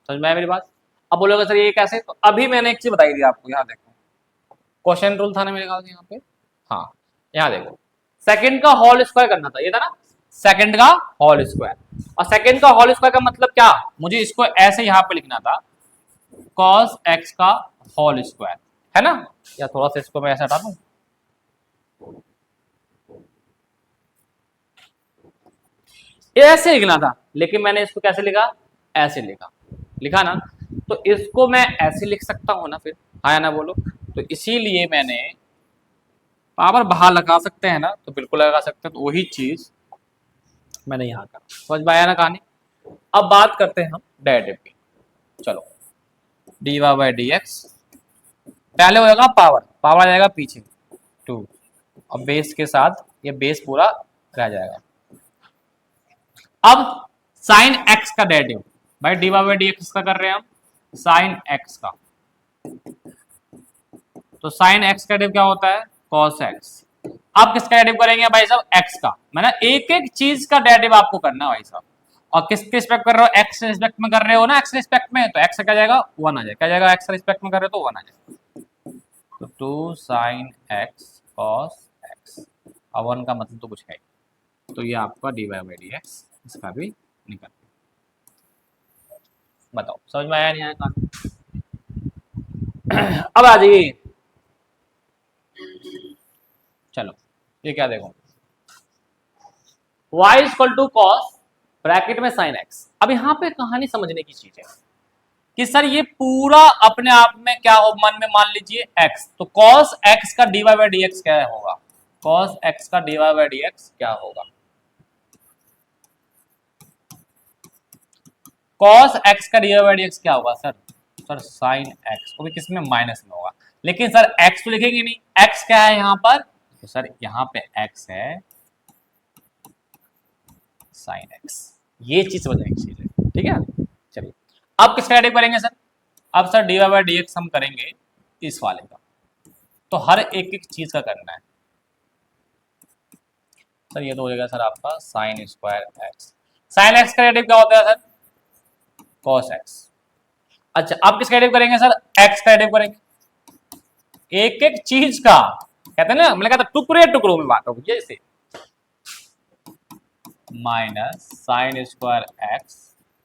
समझ में आया मेरी बात। अब बोलोगे सर ये कैसे, तो अभी मैंने एक चीज बताई थी आपको, यहाँ देखो क्वेश्चन रूल था ना मेरे ख्याल से यहाँ पे, हाँ यहाँ देखो सेकंड का होल स्क्वायर करना था, ये था ना सेकंड का होल स्क्वायर, और सेकंड का होल स्क्वायर का मतलब क्या, मुझे इसको ऐसे यहाँ पे लिखना था cos x का होल स्क्वायर, है ना, या थोड़ा सा इसको मैं ऐसे हटा दूं, ऐसे लिखना था, लेकिन मैंने इसको कैसे लिखा, ऐसे लिखा, लिखा ना, तो इसको मैं ऐसे लिख सकता हूं ना फिर, आया ना बोलो, तो इसीलिए मैंने पावर बाहर लगा सकते हैं ना, तो बिल्कुल लगा सकते हैं, तो वही चीज मैंने यहाँ करा, समझ में आया ना कहानी। अब बात करते हैं हम डेरिवेटिव की, चलो D Y by D X, पहले हो जाएगा पावर, पावर आ जाएगा पीछे 2, और बेस के साथ ये बेस पूरा रह जाएगा। अब साइन एक्स का डेरिवेटिव, भाई D Y by D X का कर रहे हैं हम, साइन एक्स का, तो साइन एक्स का डेरिवेटिव क्या होता है, कॉस एक्स। आप किसका डेरिवेटिव करेंगे भाई साहब, एक्स का, मैंने एक एक चीज का डेरिवेटिव आपको करना है भाई साहब, और किसके रिस्पेक्ट कर रहे हो, एक्स रिस्पेक्ट में कर रहे हो ना, एक्स रिस्पेक्ट में, तो एक्स क्या जाएगा 1 आ जाएगा, क्या जाएगा, एक्स रिस्पेक्ट में कर रहे हो तो 1 आ जाएगा, तो 2 साइन एक्स कॉस एक्स, और 1 का मतलब तो कुछ है, तो ये आपका D Y by D X, इसका भी निकल, बताओ समझ में आया नहीं आया कहानी। अब आ जाइए, चलो ये क्या देखो, y equal to cos bracket में साइन एक्स। अब यहाँ पे कहानी समझने की चीज है कि सर ये पूरा अपने आप में क्या हो, मन में मान लीजिए x, तो cos x का dy बाई डी एक्स क्या होगा, cos x का dy बाई डी एक्स क्या होगा, cos x का dy बाई डी एक्स क्या होगा सर, सर साइन x को भी किसमें, माइनस में होगा, लेकिन सर x तो लिखेंगे नहीं, x क्या है यहाँ पर, तो सर यहाँ पे x है साइन x, ये चीज समझने की चीज है, ठीक है। चलिए अब किसका डेरिवेटिव करेंगे सर, अब sir D Y by D x हम करेंगे इस वाले का, तो हर एक एक चीज का करना है सर, ये तो हो जाएगा सर आपका sign square x, sine x का डेरिवेटिव क्या होता है सर, कॉस एक्स। अच्छा अब किसका डेरिवेटिव करेंगे सर, एक्स का डेरिवेटिव करेंगे, एक एक चीज का, कहते हैं ना, मैंने कहा था टुकड़े टुकड़ों में बांटो, जैसे minus sine square x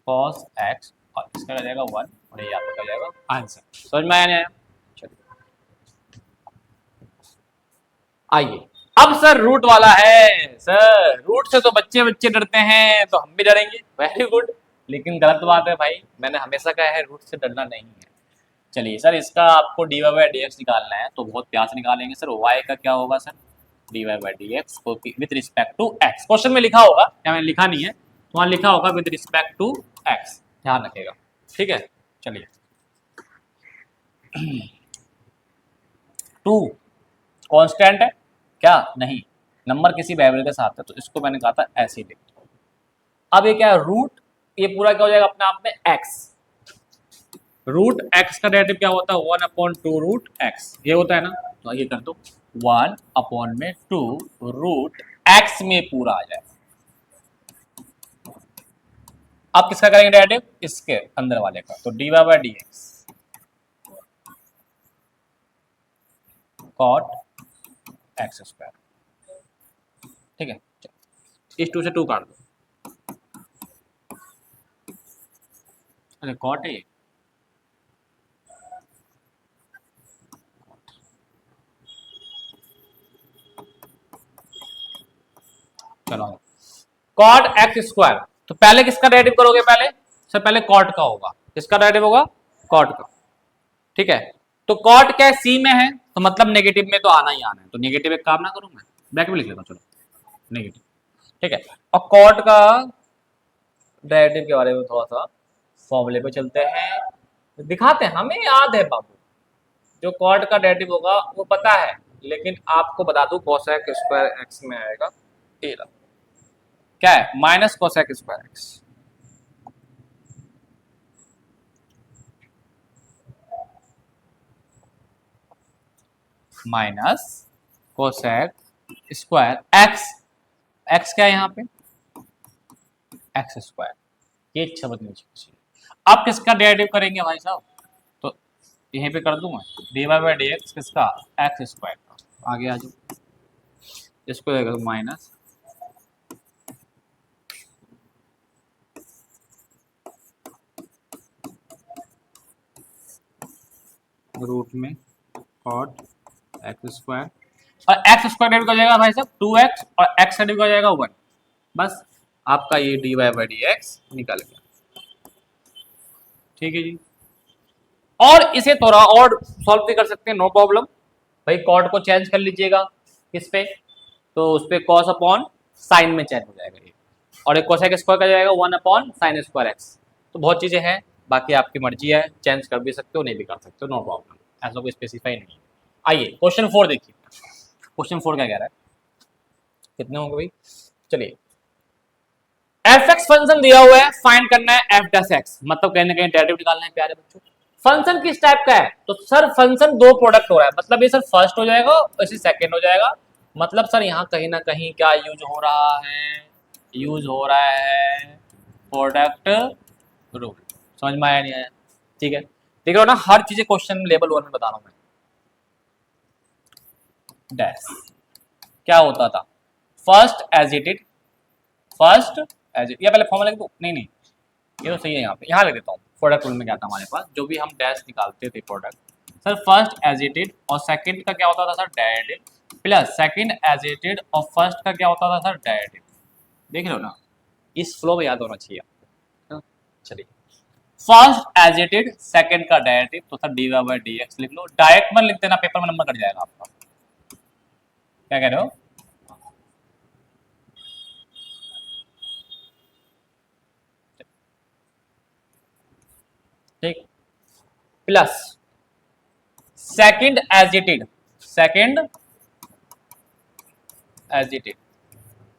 cos x, और इसका आ जाएगा 1, और ये आपका आ जाएगा आंसर। समझ में आया नहीं आया, चलिए आइए, अब सर रूट वाला है, सर रूट से तो बच्चे बच्चे डरते हैं, तो हम भी डरेंगे, वेरी गुड, लेकिन गलत बात है भाई, मैंने हमेशा कहा है रूट से डरना नहीं है। चलिए सर इसका आपको D Y by D x निकालना है, तो बहुत प्यार से निकालेंगे सर, वाई का क्या होगा sir, D Y by D X with respect to X, question में लिखा होगा, या मैंने लिखा नहीं है, तो वहां लिखा होगा विथ रिस्पेक्ट टू एक्स, ध्यान रखेगा, ठीक है। चलिए 2 कांस्टेंट है क्या, नहीं, नंबर किसी वेरिएबल के साथ है, तो इसको मैंने कहा था ऐसे ही लिख दो। अब ये क्या है रूट, ये पूरा क्या हो जाएगा अपने आप में एक्स, रूट एक्स का डेरिवेटिव क्या होता है, 1/2 रूट एक्स, ये होता है ना, तो ये कर दो 1/2 रूट एक्स में पूरा आ जाए। अब किसका करेंगे डेरिवेटिव, इसके अंदर वाले का, तो D Y by D X cot X square, ठीक है, इस 2 से 2 काट दो, अरे कॉट है ये, चलो कॉट एक्स स्क्वायर, तो पहले किसका डेरिवेटिव करोगे? पहले सर पहले कॉट का होगा। किसका डेरिवेटिव होगा? कॉट का। ठीक है, तो कॉट क्या है? सी में है, तो मतलब नेगेटिव में तो आना ही आना है, तो नेगेटिव एक काम ना करूं मैं, बैक में लिख लेता हूं, चलो नेगेटिव। ठीक है, और कॉट का डेरिवेटिव के बारे में थोड़ा सा फॉर्मूले पे चलते हैं, दिखाते हैं, हमें याद है बाबू, जो कॉट का डेरिवेटिव होगा वो पता है, लेकिन आपको बता दूं कोसेक स्क्वायर एक्स में आएगा, क्या है? Minus cosec square X. Minus cosec square x, x क्या है यहाँ पे? एक्स स्क्वायर, ये शब्द नीचे खींचिए। अब किसका डेरिवेटिव करेंगे भाई साहब? तो यहीं पे कर दूं मैं, D Y by D X किसका? एक्स स्क्वायर का। आगे आ जाओ, इसको देगा माइनस रूट में कॉट एक्स स्क्वायर, और एक्स स्क्वायर डेरिवेटिव हो जाएगा भाई साहब 2x, और एक्स डेरिवेटिव हो जाएगा 1। बस आपका ये D Y by D X निकल गया। ठीक है जी, और इसे थोड़ा और सॉल्व भी कर सकते हैं, नो प्रॉब्लम। भाई कॉट को चेंज कर लीजिएगा किस पे? तो उस पे कॉस अपॉन साइन में चेंज हो जाएगा ये, और एक कोसेक स्क्वायर का जाएगा 1 अपॉन साइन स्क्वायर एक्स। तो बहुत चीजें हैं, बाकी आपकी मर्जी है, चेंज कर भी सकते हो, नहीं भी कर सकते हो, नो प्रॉब्लम, ऐसा कोई स्पेसिफाई नहीं है। आइए क्वेश्चन 4 देखिए, क्वेश्चन 4 क्या कह रहा है, कितने होंगे भाई? चलिए, एफ एक्स फंक्शन दिया हुआ है, फाइंड करना है एफ डैश एक्स, मतलब कहीं ना कहीं डेरिवेटिव निकालना है प्यारे बच्चों। फंक्शन किस टाइप का है? तो सर फंक्शन दो प्रोडक्ट हो रहा है, मतलब ये सर फर्स्ट हो जाएगा और इसे सेकंड हो जाएगा। मतलब सर यहाँ कहीं ना कहीं क्या यूज हो रहा है? यूज हो रहा है प्रोडक्ट रूल। समझ में आया नहीं आया? ठीक है, देख रहे हो ना, हर चीजें क्वेश्चन लेवल 1 में बता रहा हूं मैं। डैश क्या होता था? First as it is, first as it, या पहले फॉर्मूला लिख दूं? नहीं नहीं, ये तो सही है, यहाँ लिख देता हूँ। प्रोडक्ट रूल में क्या था हमारे पास, जो भी हम डैश निकालते थे product, sir first as it is और सेकंड का क्या होता था sir? Derivative, plus second as it is और फर्स्ट का क्या होता था सर? डेरिवेटिव। देख रहे हो ना, इस फ्लो में याद होना चाहिए। चलिए, first as it is, second का डेरिवेटिव, तो sir D Y by D X लिख लो, डायरेक्ट मत लिख देना, पेपर में नंबर कट जाएगा आपका। क्या कह रहे हो? ठीक, plus second as it is, second as it is,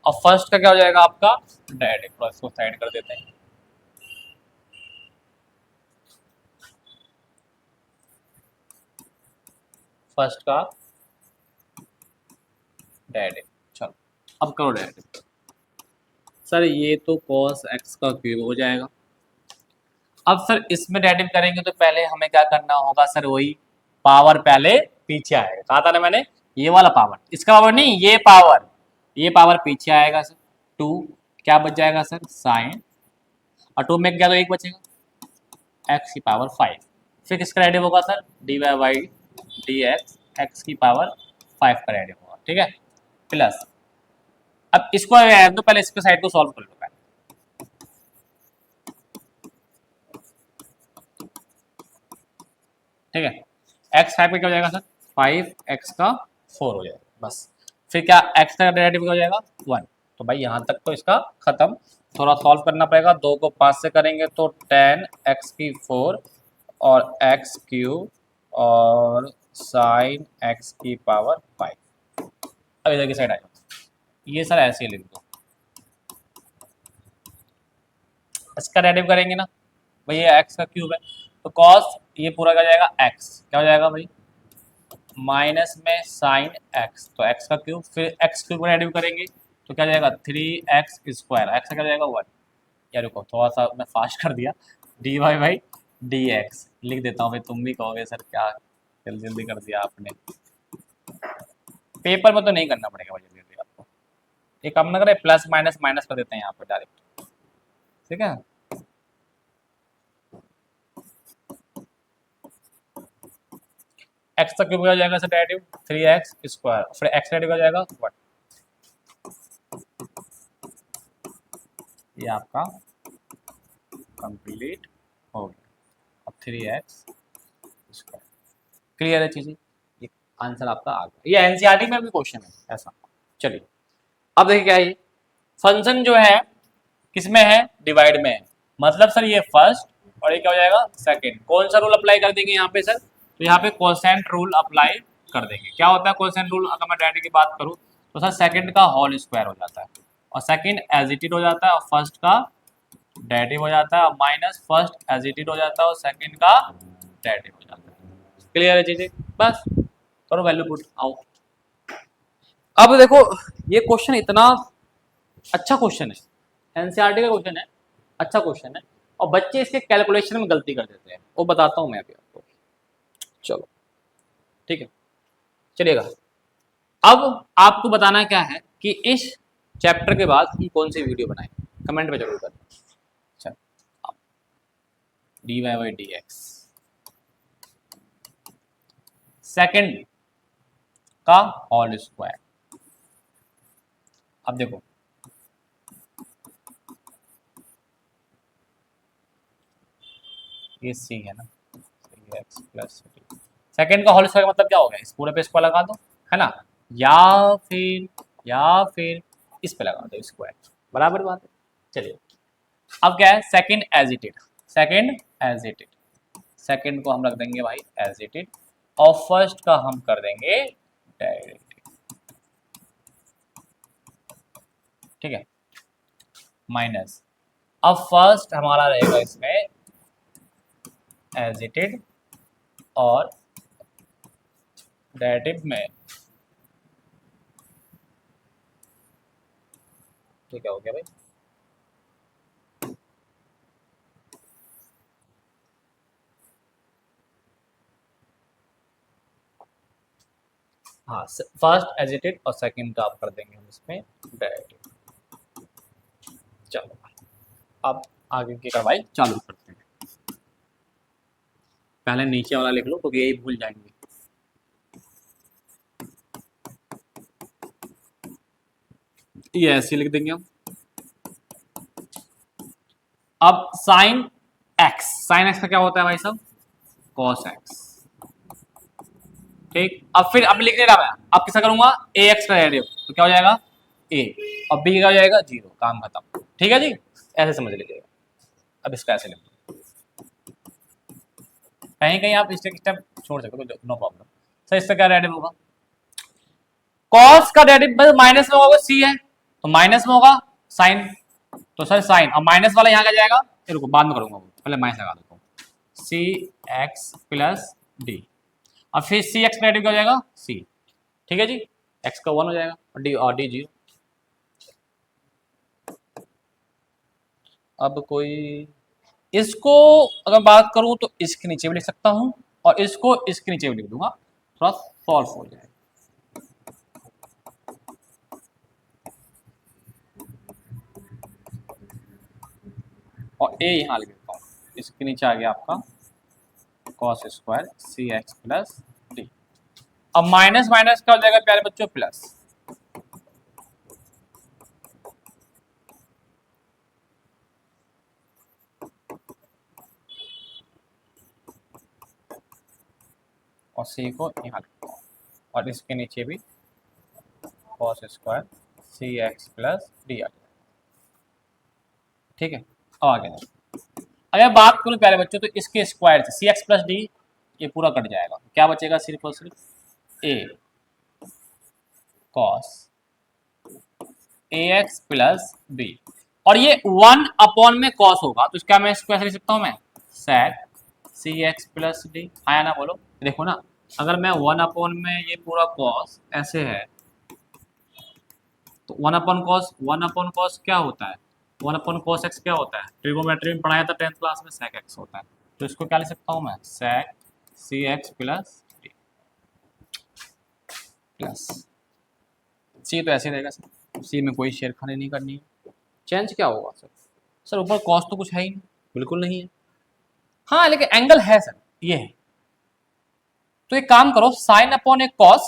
और फर्स्ट का क्या हो जाएगा आपका? डेरिवेटिव। तो इसको साइड कर देते हैं, फर्स्ट का डेरिवेटिव। चलो अब करो डेरिवेटिव। सर ये तो cos x का क्यूब हो जाएगा। अब सर इसमें डेरिवेटिव करेंगे तो पहले हमें क्या करना होगा सर? वही पावर पहले पीछे आएगा, कहा था ना मैंने, ये वाला पावर, इसका पावर नहीं, ये पावर पीछे आएगा सर। 2 क्या बच जाएगा सर? साइन, और 2 में क्या, तो 1 बचेगा, x की पावर 5। फिर किसका डेरिवेटिव होगा sir? D Y by D X, X की पावर 5 का डेरिवेटिव होगा। ठीक है, प्लस, अब इसको तो पहले इसके साइड को सॉल्व कर लो पहले। ठीक है, एक्स 5 का क्या हो जाएगा सर? 5x का 4 हो जाएगा, बस। फिर क्या x का डेरिवेटिव क्या हो जाएगा? 1। तो भाई यहाँ तक तो इसका खत्म, थोड़ा सॉल्व करना पड़ेगा। 2 को 5 से करेंगे तो 10x की 4 और x क्यूब और साइन x की पावर 5। अब इधर की साइड आएगा, ये सर ऐसे ही लिख दो। इसका डेरिवेटिव करेंगे ना भाई, ये x का क्यूब है, तो cos ये पूरा क्या हो जाएगा? x क्या हो जाएगा भाई? माइनस में साइन x, तो x का क्यूब, फिर x क्यूब का डेरिवेटिव करेंगे तो क्या जाएगा? 3x स्क्वायर, x का क्या जाएगा? 1। यार रुको, थोड़ा सा मैं फास्ट कर दिया, D Y by D X लिख देता हूँ, भाई तुम भी कहोगे सर क्या जल्दी जल्दी कर दिया आपने। पेपर में तो नहीं करना पड़ेगा भाई जल्दी जल्दी आपको, एक काम ना करें, प्लस माइनस माइनस कर देते हैं यहाँ पर डायरेक्ट। ठीक है, एक्स का क्यूब हो जाएगा सर डेरिवेटिव 3x स्क्वायर, फिर एक्स डेरिवेटिव हो जाएगा 1। ये आपका कंप्लीट हो गया। अब 3x स्क्वायर। क्लियर है चीजें? ये आंसर आपका आ गया। ये एनसीईआरटी में भी क्वेश्चन है ऐसा। चलिए अब देखिए क्या है, फंक्शन जो है किसमें है, डिवाइड में है। मतलब सर ये फर्स्ट और ये क्या हो जाएगा सेकंड। कौन सा रूल अप्लाई कर देंगे यहाँ पे सर, तो यहाँ पे कोसेंट रूल अप्लाई कर देंगे। क्या होता है कोसेंट रूल, अगर मैं डायरेक्ट की बात करूँ तो सर सेकंड का होल स्क्वायर हो जाता है और सेकंड एज इट इज हो जाता है और फर्स्ट का डेरिवेटिव हो जाता है और minus first as it is हो जाता है और सेकंड का डेरिवेटिव हो जाता है। क्लियर है चीजें? बस करो वैल्यू पुट, आओ। अब देखो ये क्वेश्चन इतना अच्छा क्वेश्चन है, एनसीईआरटी का क्वेश्चन है, अच्छा क्वेश्चन है और बच्चे इसके कैलकुलेशन में गलती कर देते हैं, वो बताता हूं मैं अभी आपको। चलो ठीक है, चलिएगा। अब आपको बताना क्या है कि इस चैप्टर के बाद हम कौन सी वीडियो बनाएं, कमेंट में जरूर करना। चलो D Y by D X second का होल स्क्वायर। अब देखो ये सी है ना, एक्स प्लस सेकेंड का होल स्क्वायर मतलब क्या हो गया, इस पूरे पे स्क्वायर लगा दो, है ना, या फिर इस पे लगा दो स्क्वायर, बराबर बात है। चलिए अब क्या है, second as it is, second को हम रख देंगे भाई एज इट इज और फर्स्ट का हम कर देंगे डायरेक्ट, ठीक है, माइनस। अब फर्स्ट हमारा रहेगा इसमें एज इट इज और डेरिवेटिव में, ठीक है, हो गया भाई। हाँ फर्स्ट एज इट इज और सेकंड का आप कर देंगे हम इसमें डेरिवेटिव। चलो अब आगे की कार्रवाई चालू करते हैं। पहले नीचे वाला लिख लो क्योंकि यही भूल जाएंगे। ये ऐसे लिख देंगे हम। अब साइन एक्स का क्या होता है भाई साहब, कॉस एक्स, ठीक। अब फिर अब लिख नहीं रहा मैं, अब किसका करूंगा, ए एक्स का डेरिवेटिव, तो क्या हो जाएगा ए और बी क्या हो जाएगा जीरो, काम खत्म, ठीक है जी, ऐसे समझ लीजिएगा। अब इसका ऐसे लिख दो, कहीं कहीं आप स्टेप छोड़ सकते हो, नो प्रॉब्लम। सर इसका क्या डेरिवेटिव होगा, कॉस का डेरिवेटिव माइनस में होगा, सी है तो माइनस में होगा साइन, तो सर साइन और माइनस वाला यहाँ क्या जाएगा, रुको बाद में करूंगा, पहले माइनस लगा देता हूँ, सी एक्स प्लस डी और फिर सी एक्स नेगेटिव क्या हो जाएगा सी, ठीक है जी, एक्स का 1 हो जाएगा और डी 0। अब कोई इसको अगर बात करूं तो इसके नीचे भी लिख सकता हूं और इसको इसके नीचे भी लिख दूंगा, थोड़ा सॉल्व हो जाएगा। और ए यहां लिख देता हूं, इसके नीचे आ गया आपका कॉस स्क्वायर सी एक्स प्लस डी। अब माइनस माइनस का हो जाएगा प्यारे बच्चों प्लस, और सी को यहाँ लिखता हूँ और इसके नीचे भी कॉस स्क्वायर सी एक्स प्लस डी आ जाएगा, ठीक है। अब आगे अगर बात करूं प्यारे बच्चों तो इसके स्क्वायर से सी एक्स प्लस डी ये पूरा कट जाएगा, क्या बचेगा सिर्फ और सिर्फ ए cos A x plus B और ये 1 में कॉस होगा तो इसका मैं इसको ऐसे लिख सकता हूं मैं सेक सी एक्स प्लस डी, आया ना, बोलो देखो ना, अगर मैं 1 में ये पूरा कॉस ऐसे है तो 1 कॉस क्या होता है, 1 कॉस एक्स क्या होता है, ट्रिगोनोमेट्री में पढ़ाया था 10th क्लास में, सेक एक्स होता है, तो इसको क्या लिख सकता हूं मैं सेक सी एक्स प्लस डी प्लस सी, तो ऐसे रहेगा सर, सी में कोई छेड़खानी नहीं करनी है। चेंज क्या होगा सर, सर ऊपर कॉस तो कुछ है ही नहीं, बिल्कुल नहीं है, हाँ लेकिन एंगल है सर, ये है, तो एक काम करो साइन अपॉन एक कॉस,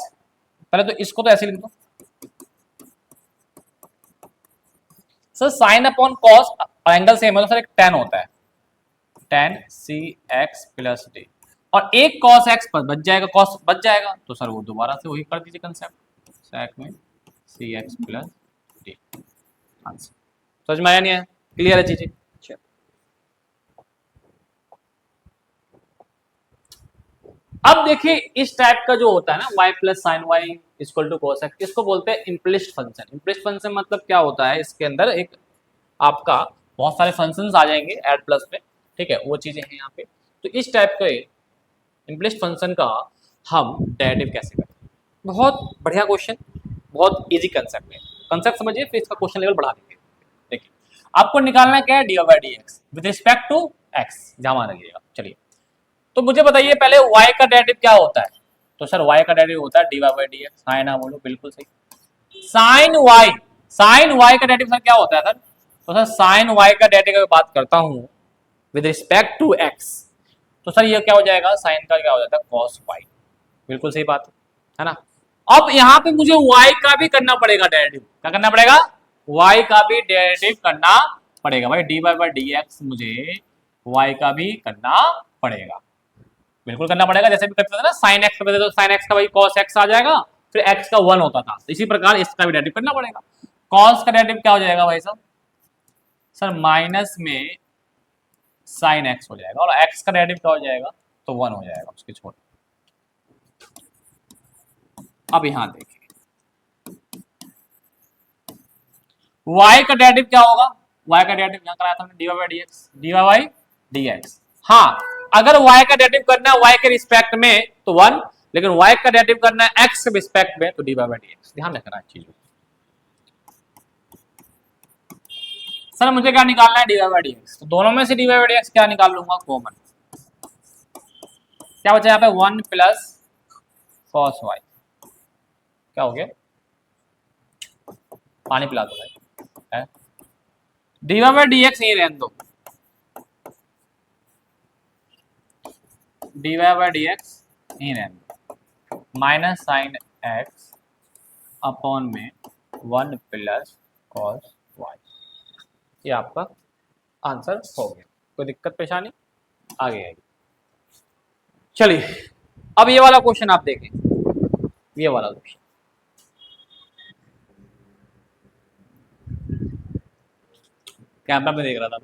पहले तो इसको तो ऐसे लिख दो sir sine upon cos angle same है तो सर एक tan होता है, tan cx प्लस डी, और एक cos x पर बच जाएगा, cos बच जाएगा, तो सर वो दोबारा से वही कर दीजिए कंसेप्ट, sec में cx प्लस डी। आंसर समझ में आया नहीं है? क्लियर है चीजें? अब देखिए इस टाइप का जो होता है ना y plus sine Y equal to cos X, इसको बोलते हैं इम्प्लिसिट फंक्शन। इम्प्लिसिट फंक्शन मतलब क्या होता है, इसके अंदर एक आपका बहुत सारे फंक्शंस आ जाएंगे ऐड प्लस में, ठीक है, वो चीजें हैं यहाँ पे। तो इस टाइप के इम्प्लिसिट फंक्शन का हम डेरिवेटिव कैसे करें? बहुत बढ़िया क्वेश्चन, बहुत इजी कंसेप्ट है, कंसेप्ट समझिए फिर इसका क्वेश्चन लेवल बढ़ा देंगे। देखिए आपको निकालना क्या है, d by D x with respect to x, जमा रखिएगा। चलिए तो मुझे बताइए पहले y का डेरिवेटिव क्या होता है? तो सर y का डेरिवेटिव होता है d Y by D x. हाँ ना बोलो, बिल्कुल सही। साइन y का डेरिवेटिव सर क्या होता है सर? तो सर साइन y का डेरिवेटिव की बात करता हूं विद रिस्पेक्ट टू x, तो सर ये क्या हो जाएगा, साइन का क्या हो जाता है, cos y। बिल्कुल सही बात है ना। अब यहाँ पे मुझे y का भी करना पड़ेगा डेरिवेटिव, क्या करना पड़ेगा, y का भी डेरिवेटिव करना पड़ेगा भाई, D Y by D x मुझे y का भी करना पड़ेगा, बिल्कुल करना पड़ेगा। जैसे भी करते थे ना साइन एक्स करते थे तो साइन एक्स का भाई कॉस एक्स आ जाएगा, फिर एक्स का 1 होता था, तो इसी प्रकार इसका भी डेरिवेटिव करना पड़ेगा। कॉस का डेरिवेटिव क्या हो जाएगा भाई साहब, सर माइनस में साइन एक्स हो जाएगा, और एक्स का डेरिवेटिव क्या हो जाएगा, तो 1 हो जाएगा उसके छोड़। अब यहां देखिए y का डेरिवेटिव क्या होगा, y का डेरिवेटिव यहां कराया था हमने d Y by D x, d Y by D x. हाँ अगर y का डेरिवेटिव करना है y के रिस्पेक्ट में तो 1, लेकिन y का डेरिवेटिव करना है x के रिस्पेक्ट में तो D Y by D x. ध्यान रखना है चीजों। सर मुझे क्या निकालना है, d Y by D x, तो दोनों में से d Y by D x क्या निकाल लूंगा, कॉमन। क्या बचा यहाँ पे, 1 प्लस कॉस वाई, क्या हो गया, पानी पिला दो भाई, D Y by D x यही रहने दो, d Y by D x यही रहने दो, माइनस साइन एक्स अपॉन में 1 प्लस कॉस वाई, ये आपका आंसर हो गया। कोई दिक्कत परेशानी आगे आएगी। चलिए अब ये वाला क्वेश्चन आप देखें, ये वाला क्वेश्चन कैमरा में देख रहा था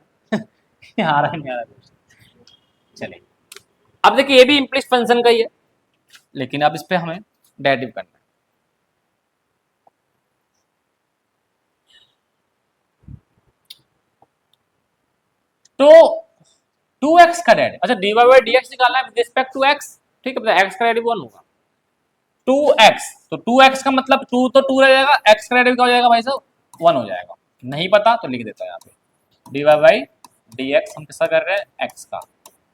मैं आ रहा है नहीं आ रहा क्वेश्चन। चलिए अब देखिए ये भी इम्प्लिसिट फंक्शन का ही है, लेकिन अब इस पे हमें डेरिवेटिव करना है। तो 2x का डेरिवेटिव, अच्छा d Y by D x निकालना है विद रिस्पेक्ट टू x, ठीक है, x का डेरिवेटिव 1 होगा, 2x, तो 2x का मतलब 2 तो 2 रह जाएगा, x का डेरिवेटिव क्या हो जाएगा भाई साहब, 1 हो जाएगा। नहीं पता तो लिख देता है यहाँ पे d Y by D x, हम किसका कर रहे हैं, x का,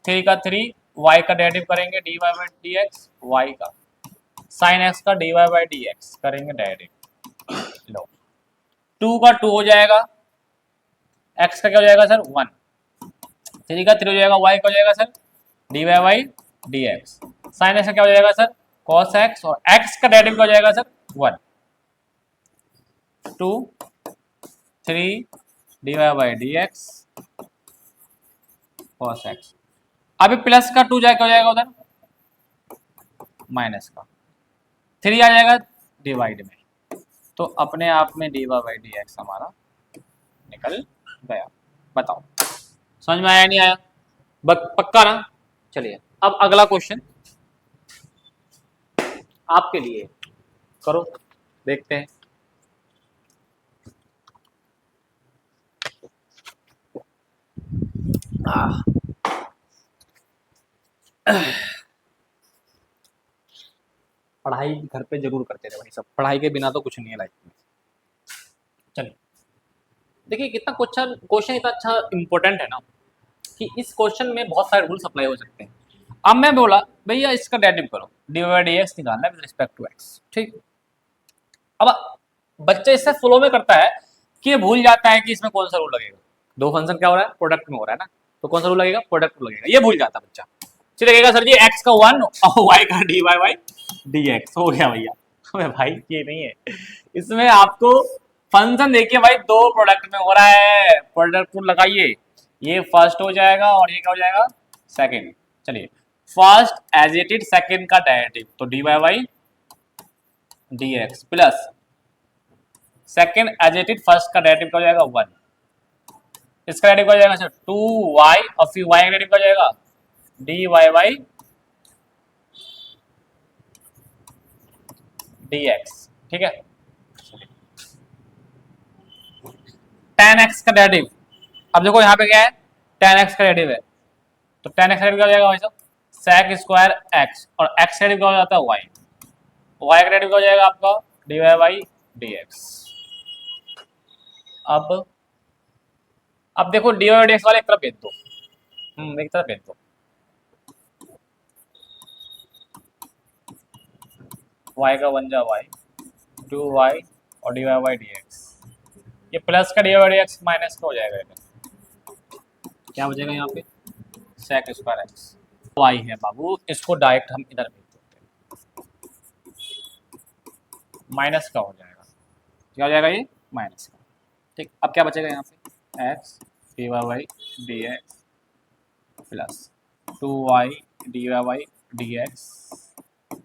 3 का 3, y का डेरिवेटिव करेंगे d Y by D x, y का, साइन x का d Y by D x करेंगे डेरिवेटिव, लो 2 का 2 हो जाएगा, x का क्या हो जाएगा सर 1, 3 का 3 हो जाएगा, y का हो जाएगा sir D Y by D x, sine x का क्या हो जाएगा सर cos x, और x का डेरिवेटिव क्या हो जाएगा sir 1, 2 3 d Y by D x cos x, अभी प्लस का 2 जाए क्या हो जाएगा उधर, माइनस का 3 आ जाएगा डिवाइड में, तो अपने आप में d Y by D x हमारा निकल गया। बताओ समझ में आया नहीं आया, पक्का ना। चलिए अब अगला क्वेश्चन आपके लिए, करो देखते हैं। पढ़ाई घर पे जरूर करते रहे भाई सब, पढ़ाई के बिना तो कुछ नहीं है लाइफ में। चलिए देखिए कितना क्वेश्चन इतना अच्छा इंपॉर्टेंट है ना कि इस क्वेश्चन में बहुत सारे रूल्स अप्लाई हो सकते हैं। अब मैं बोला भैया इसका डेरिवेटिव करो, डी वाई डी एक्स निकालना है विद रिस्पेक्ट टू एक्स, ठीक। अब बच्चा इससे फ्लो में करता है कि ये भूल जाता है कि इसमें कौन सा रूल लगेगा, दो फंक्शन क्या हो रहा है, प्रोडक्ट में हो रहा है ना, तो कौन सा रूल लगेगा, प्रोडक्ट रूल लगेगा, ये भूल जाता है बच्चा। फिर लगेगा सर जी एक्स का 1 और वाई का d Y by D x, हो गया भैया। अबे भाई ये नहीं है, इसमें आपको फंक्शन देखिए भाई, दो प्रोडक्ट में हो रहा है, प्रोडक्ट को लगाइए, ये फर्स्ट हो जाएगा और ये क्या हो जाएगा, सेकंड। चलिए, फर्स्ट एजिटेड सेकंड का डेरिवेटिव, तो D Y by D x plus second एजिटेड फर्स्ट का डेरिवेटिव क्या हो जाएगा, 1। इसका डेरिवेटिव क्या हो जाएगा, 2y और फिर y का डेरिवेटिव क्या हो जाएगा, d Y by D x. ठीक है, tan x का डेरिवेटिव, अब देखो यहाँ पे क्या है, tan x का डेरिवेटिव है, तो tan x का डेरिवेटिव क्या हो जाएगा भाई साहब, sec स्क्वायर x, और x का डेरिवेटिव क्या हो जाता है, y, y का डेरिवेटिव क्या हो जाएगा आपका, D Y by D x. अब देखो डी वाई डी एक्स वाले एक तरफ भेज दो, एक तरफ भेज दो, y का बन जा y, 2y और d Y by D x, ये प्लस का d y d x minus का हो जाएगा, क्या बचेगा यहाँ पे, sec स्क्वायर x, y है बाबू, इसको डायरेक्ट हम इधर भेज देते हैं, माइनस का हो जाएगा, क्या हो जाएगा ये, माइनस का। ठीक, अब क्या बचेगा यहाँ पे, x d Y by D x plus 2y d Y by D x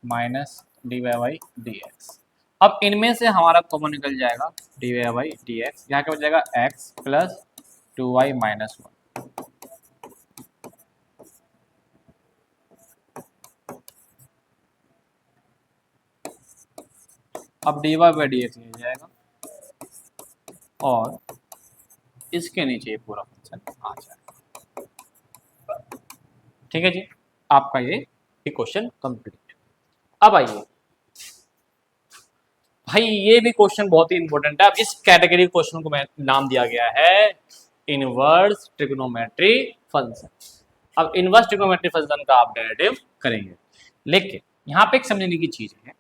minus d Y by D x. अब इनमें से हमारा कॉमन निकल जाएगा, d Y by D x, यहाँ क्या हो जाएगा, x प्लस 2y माइनस 1। अब d Y by D x हो जाएगा और इसके नीचे ये पूरा फंक्शन आ जाएगा। ठीक है जी, आपका ये क्वेश्चन कंप्लीट। अब आइए भाई, ये भी क्वेश्चन बहुत ही इंपॉर्टेंट है। अब इस कैटेगरी क्वेश्चन को मैं नाम दिया गया है इनवर्स ट्रिग्नोमेट्री फंक्शन। अब इनवर्स ट्रिग्नोमेट्री फंक्शन का आप डेरिवेटिव करेंगे, लेकिन यहाँ पे एक समझने की चीज है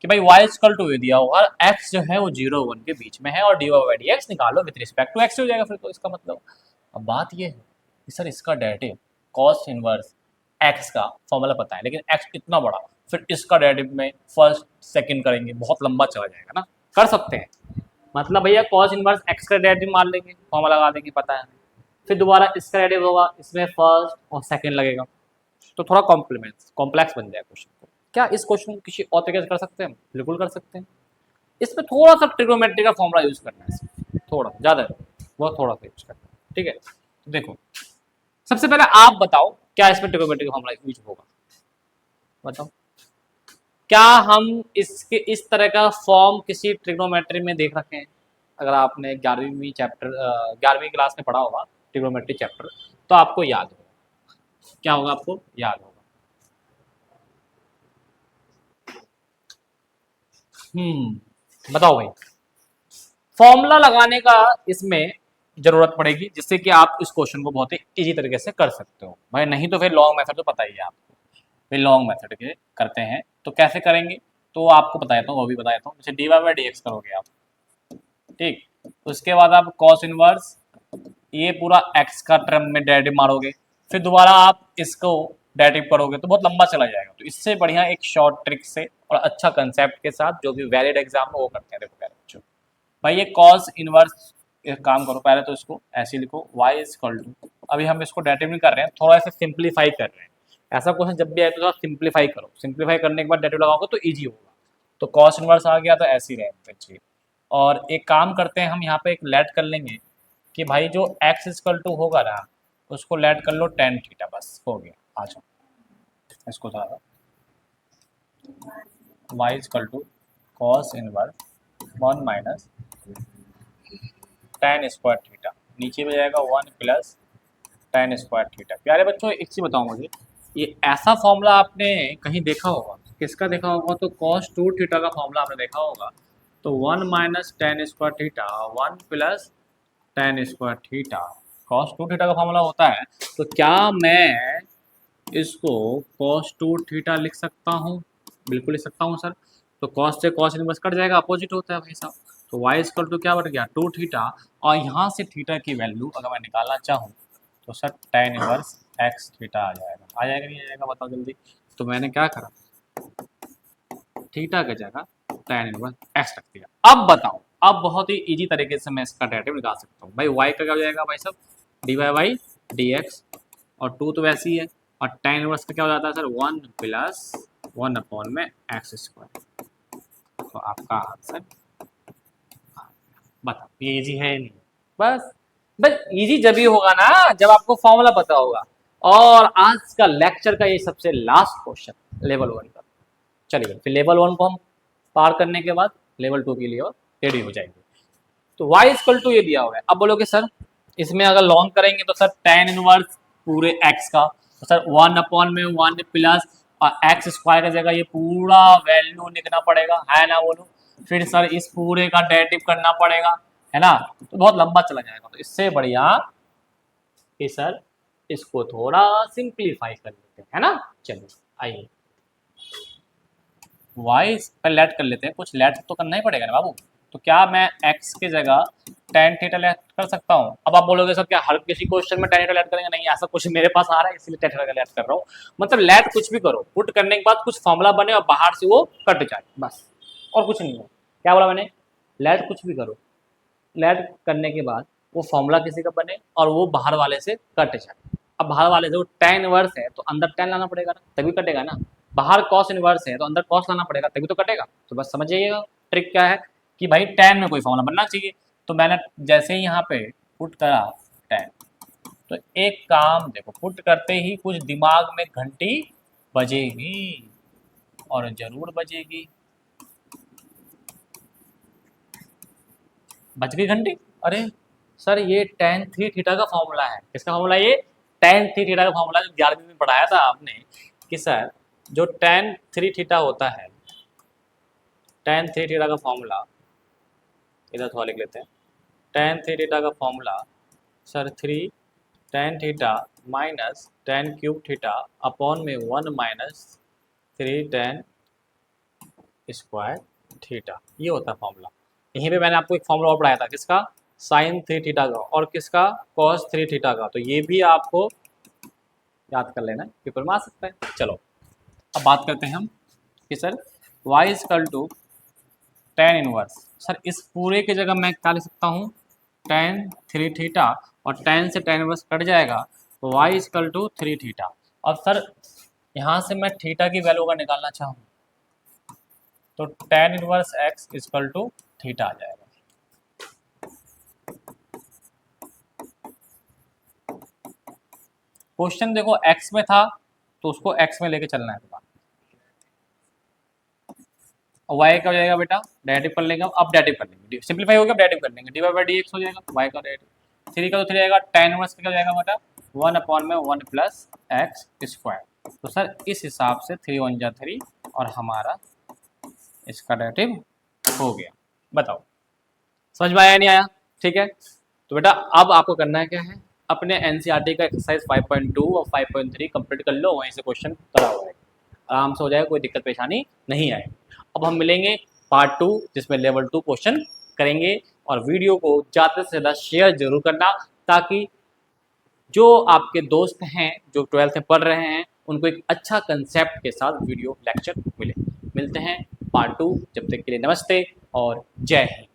कि भाई y इक्वल टू दिया हुआ और x जो है वो 0 1 के बीच में है और dy बाई डी एक्स निकालो विद रिस्पेक्ट टू x हो जाएगा फिर तो इसका मतलब। अब बात ये है कि सर इसका डेरिवेटिव कॉस इनवर्स x का फॉर्मूला पता है, लेकिन x इतना बड़ा, फिर इसका डेरिवेटिव में फर्स्ट सेकंड करेंगे, बहुत लंबा चला जाएगा ना। कर सकते हैं, मतलब भैया कॉस इनवर्स x का डेरिवेटिव मान लेंगे, फॉर्मूला लगा देंगे, पता है, फिर दोबारा इसका डेरिवेटिव होगा, इसमें फर्स्ट और सेकंड लगेगा, तो थोड़ा कॉम्प्लेक्स बन जाएगा क्वेश्चन। क्या इस क्वेश्चन को किसी और तरीके से कर सकते हैं? बिल्कुल कर सकते हैं। इसमें थोड़ा सा ट्रिग्नोमेट्री का फॉर्मूला यूज करना है, थोड़ा ज़्यादा वो थोड़ा सा यूज करना है। ठीक है, तो देखो सबसे पहले आप बताओ क्या इसमें ट्रिग्नोमेट्री का फॉर्मूला यूज होगा, बताओ। क्या हम इसके इस तरह का फॉर्म किसी ट्रिग्नोमेट्री में देख रखे हैं? अगर आपने 11वीं क्लास में पढ़ा होगा ट्रिग्नोमेट्री चैप्टर, तो आपको याद होगा, क्या होगा, आपको याद होगा। बताओ भाई, फॉर्मूला लगाने का इसमें जरूरत पड़ेगी जिससे कि आप इस क्वेश्चन को बहुत ही इजी तरीके से कर सकते हो भाई। नहीं तो फिर लॉन्ग मेथड तो पता ही है आपको, फिर लॉन्ग मेथड के करते हैं तो कैसे करेंगे तो आपको बता देता हूँ, वो भी बता देता हूँ। जैसे d Y by D x करोगे आप, ठीक, उसके बाद आप कॉस इनवर्स ये पूरा एक्स का टर्म में डेरिवेटिव मारोगे, फिर दोबारा आप इसको डेरिवेटिव करोगे तो बहुत लंबा चला जाएगा। तो इससे बढ़िया एक शॉर्ट ट्रिक से और अच्छा कंसेप्ट के साथ जो भी वैलिड एग्जाम में वो करते हैं। देखो बच्चों भाई, ये कॉस इनवर्स काम करो, पहले तो इसको ऐसे लिखो y इक्वल टू, अभी हम इसको डेरिवेटिव नहीं कर रहे हैं, थोड़ा सा सिंप्लीफाई कर रहे हैं। ऐसा क्वेश्चन जब भी आए तो थोड़ा सिंप्लीफाई करो, सिंप्लीफाई करने के बाद डेरिवेटिव लगाओगे तो ईजी होगा। तो कॉस इनवर्स आ गया तो ऐसे ही रहना चाहिए। और एक काम करते हैं हम यहाँ पे एक लेट कर लेंगे कि भाई जो x इक्वल टू होगा ना उसको लेट कर लो tan थीटा, बस हो गया। आ जाओ इसको थोड़ा y equal to cos inverse 1 minus tan square theta, नीचे में जाएगा 1 प्लस tan स्क्वायर थीटा। प्यारे बच्चों एक चीज बताओ मुझे, ये ऐसा फॉर्मूला आपने कहीं देखा होगा, किसका देखा होगा, तो cos 2 थीटा का फॉर्मूला आपने देखा होगा। तो 1 minus tan square theta 1 plus tan square theta cos 2 theta का फॉर्मूला होता है। तो क्या मैं इसको cos 2 थीटा लिख सकता हूँ? बिल्कुल लिख सकता हूँ सर। तो cos से cos इनवर्स कट जाएगा, अपोजिट होता है भाई साहब। तो y इक्वल टू क्या बन गया 2 थीटा, और यहाँ से थीटा की वैल्यू अगर मैं निकालना चाहूँ तो sir tan inverse x theta आ जाएगा। आ जाएगा नहीं आ जाएगा, बताओ जल्दी। तो मैंने क्या करा, थीटा की जगह tan इनवर्स x रख दिया। अब बताओ अब बहुत ही इजी तरीके से मैं इसका डेरिवेटिव निकाल सकता हूँ भाई। y का क्या हो जाएगा भाई साहब, d Y by D x, और 2 तो वैसे ही है, और tan इनवर्स का क्या हो जाता है सर, 1 प्लस 1 अपॉन में एक्स स्क्वायर। तो आपका आंसर बताओ, ये इजी है नहीं? बस बस इजी जब ही होगा ना जब आपको फॉर्मूला पता होगा। और आज का लेक्चर का ये सबसे लास्ट क्वेश्चन लेवल 1 का। चलिए फिर लेवल 1 को हम पार करने के बाद लेवल 2 के लिए और रेडी हो जाएंगे। तो y इक्वल टू ये दिया हुआ है। अब बोलोगे सर इसमें अगर लॉन्ग करेंगे तो सर tan इनवर्स पूरे x का, तो सर 1 अपॉन में 1 प्लस और एक्स स्क्वायर का जगह ये पूरा वैल्यू लिखना पड़ेगा, है ना बोलो। फिर सर इस पूरे का डेरिवेटिव करना पड़ेगा, है ना, तो बहुत लंबा चला जाएगा। तो इससे बढ़िया कि सर इसको थोड़ा सिंप्लीफाई कर लेते हैं, है ना। चलिए आइए y पर लेट कर लेते हैं, कुछ लेट तो करना ही पड़ेगा ना बाबू। तो क्या मैं x की जगह tan थीटा लेट कर सकता हूँ? अब आप बोलोगे सर क्या हर किसी क्वेश्चन में tan थीटा लेट करेंगे? नहीं, ऐसा कुछ मेरे पास आ रहा है इसलिए tan थीटा लेट कर रहा हूँ। मतलब लेट कुछ भी करो, पुट करने के बाद कुछ फॉर्मूला बने और बाहर से वो कट जाए, बस और कुछ नहीं है। क्या बोला मैंने? लेट कुछ भी करो, लेट करने के बाद वो फॉर्मूला किसी का बने और वो बाहर वाले से कट जाए। अब बाहर वाले से वो tan इनवर्स है तो अंदर tan लाना पड़ेगा ना, तभी कटेगा ना। बाहर cos इनवर्स है तो अंदर cos लाना पड़ेगा, तभी तो कटेगा। तो बस समझ जाइएगा ट्रिक क्या है कि भाई tan में कोई फॉर्मूला बनना चाहिए। तो मैंने जैसे ही यहाँ पे पुट करा tan, तो एक काम देखो, पुट करते ही कुछ दिमाग में घंटी बजेगी, और जरूर बजेगी। बज गई घंटी? अरे सर ये tan 3 थीटा का फॉर्मूला है। किसका फॉर्मूला? ये tan 3 थीटा का फॉर्मूला जो 11वीं में पढ़ाया था आपने कि सर जो tan 3 थीटा होता है, tan 3 थीटा का फॉर्मूला इधर थोड़ा लिख लेते हैं। tan 3 थीटा का formula sir 3 tan theta minus tan cube theta upon में 1 माइनस 3 tan स्क्वायर थीटा, ये होता है फॉर्मूला। यहीं पे मैंने आपको एक फॉर्मूला और पढ़ाया था, किसका? साइन 3 थीटा का, और किसका? कॉस 3 थीटा का। तो ये भी आपको याद कर लेना, पेपर में आ सकता है। चलो अब बात करते हैं हम कि sir y equal to tan inverse. Sir इस पूरे की जगह मैं क्या लिख सकता हूँ? tan 3 थीटा, और tan से tan इनवर्स कट जाएगा तो y इक्वल टू 3 थीटा। और सर यहाँ से मैं थीटा की वैल्यू अगर निकालना चाहूँ तो tan inverse x equal to theta आ जाएगा। क्वेश्चन देखो x में था तो उसको x में लेके चलना है तुम्हारा। y का हो जाएगा बेटा, डेरिवेटिव कर लेंगे अब डेरिवेटिव कर लेंगे, सिंपलीफाई हो गया, डेरिवेटिव कर लेंगे, d Y by D x हो जाएगा, y का डेरिवेटिव 3 का तो 3 आएगा, tan इनवर्स का क्या हो जाएगा बेटा, 1 अपॉन में 1 प्लस एक्स स्क्वायर। तो सर इस हिसाब से 3 1 जा 3 और हमारा इसका डेरिवेटिव हो गया। बताओ समझ में आया या नहीं आया? ठीक है, तो बेटा अब आपको करना है क्या है, अपने एनसीईआरटी का एक्सरसाइज 5.2 और 5.3 कंप्लीट कर लो, वहीं से क्वेश्चन करा हुआ है, आराम से हो जाएगा, कोई दिक्कत परेशानी नहीं आएगी। अब हम मिलेंगे पार्ट 2 जिसमें लेवल 2 क्वेश्चन करेंगे, और वीडियो को ज़्यादा से ज़्यादा शेयर जरूर करना ताकि जो आपके दोस्त हैं जो 12th में पढ़ रहे हैं उनको एक अच्छा कंसेप्ट के साथ वीडियो लेक्चर मिले। मिलते हैं पार्ट 2, जब तक के लिए नमस्ते और जय हिंद।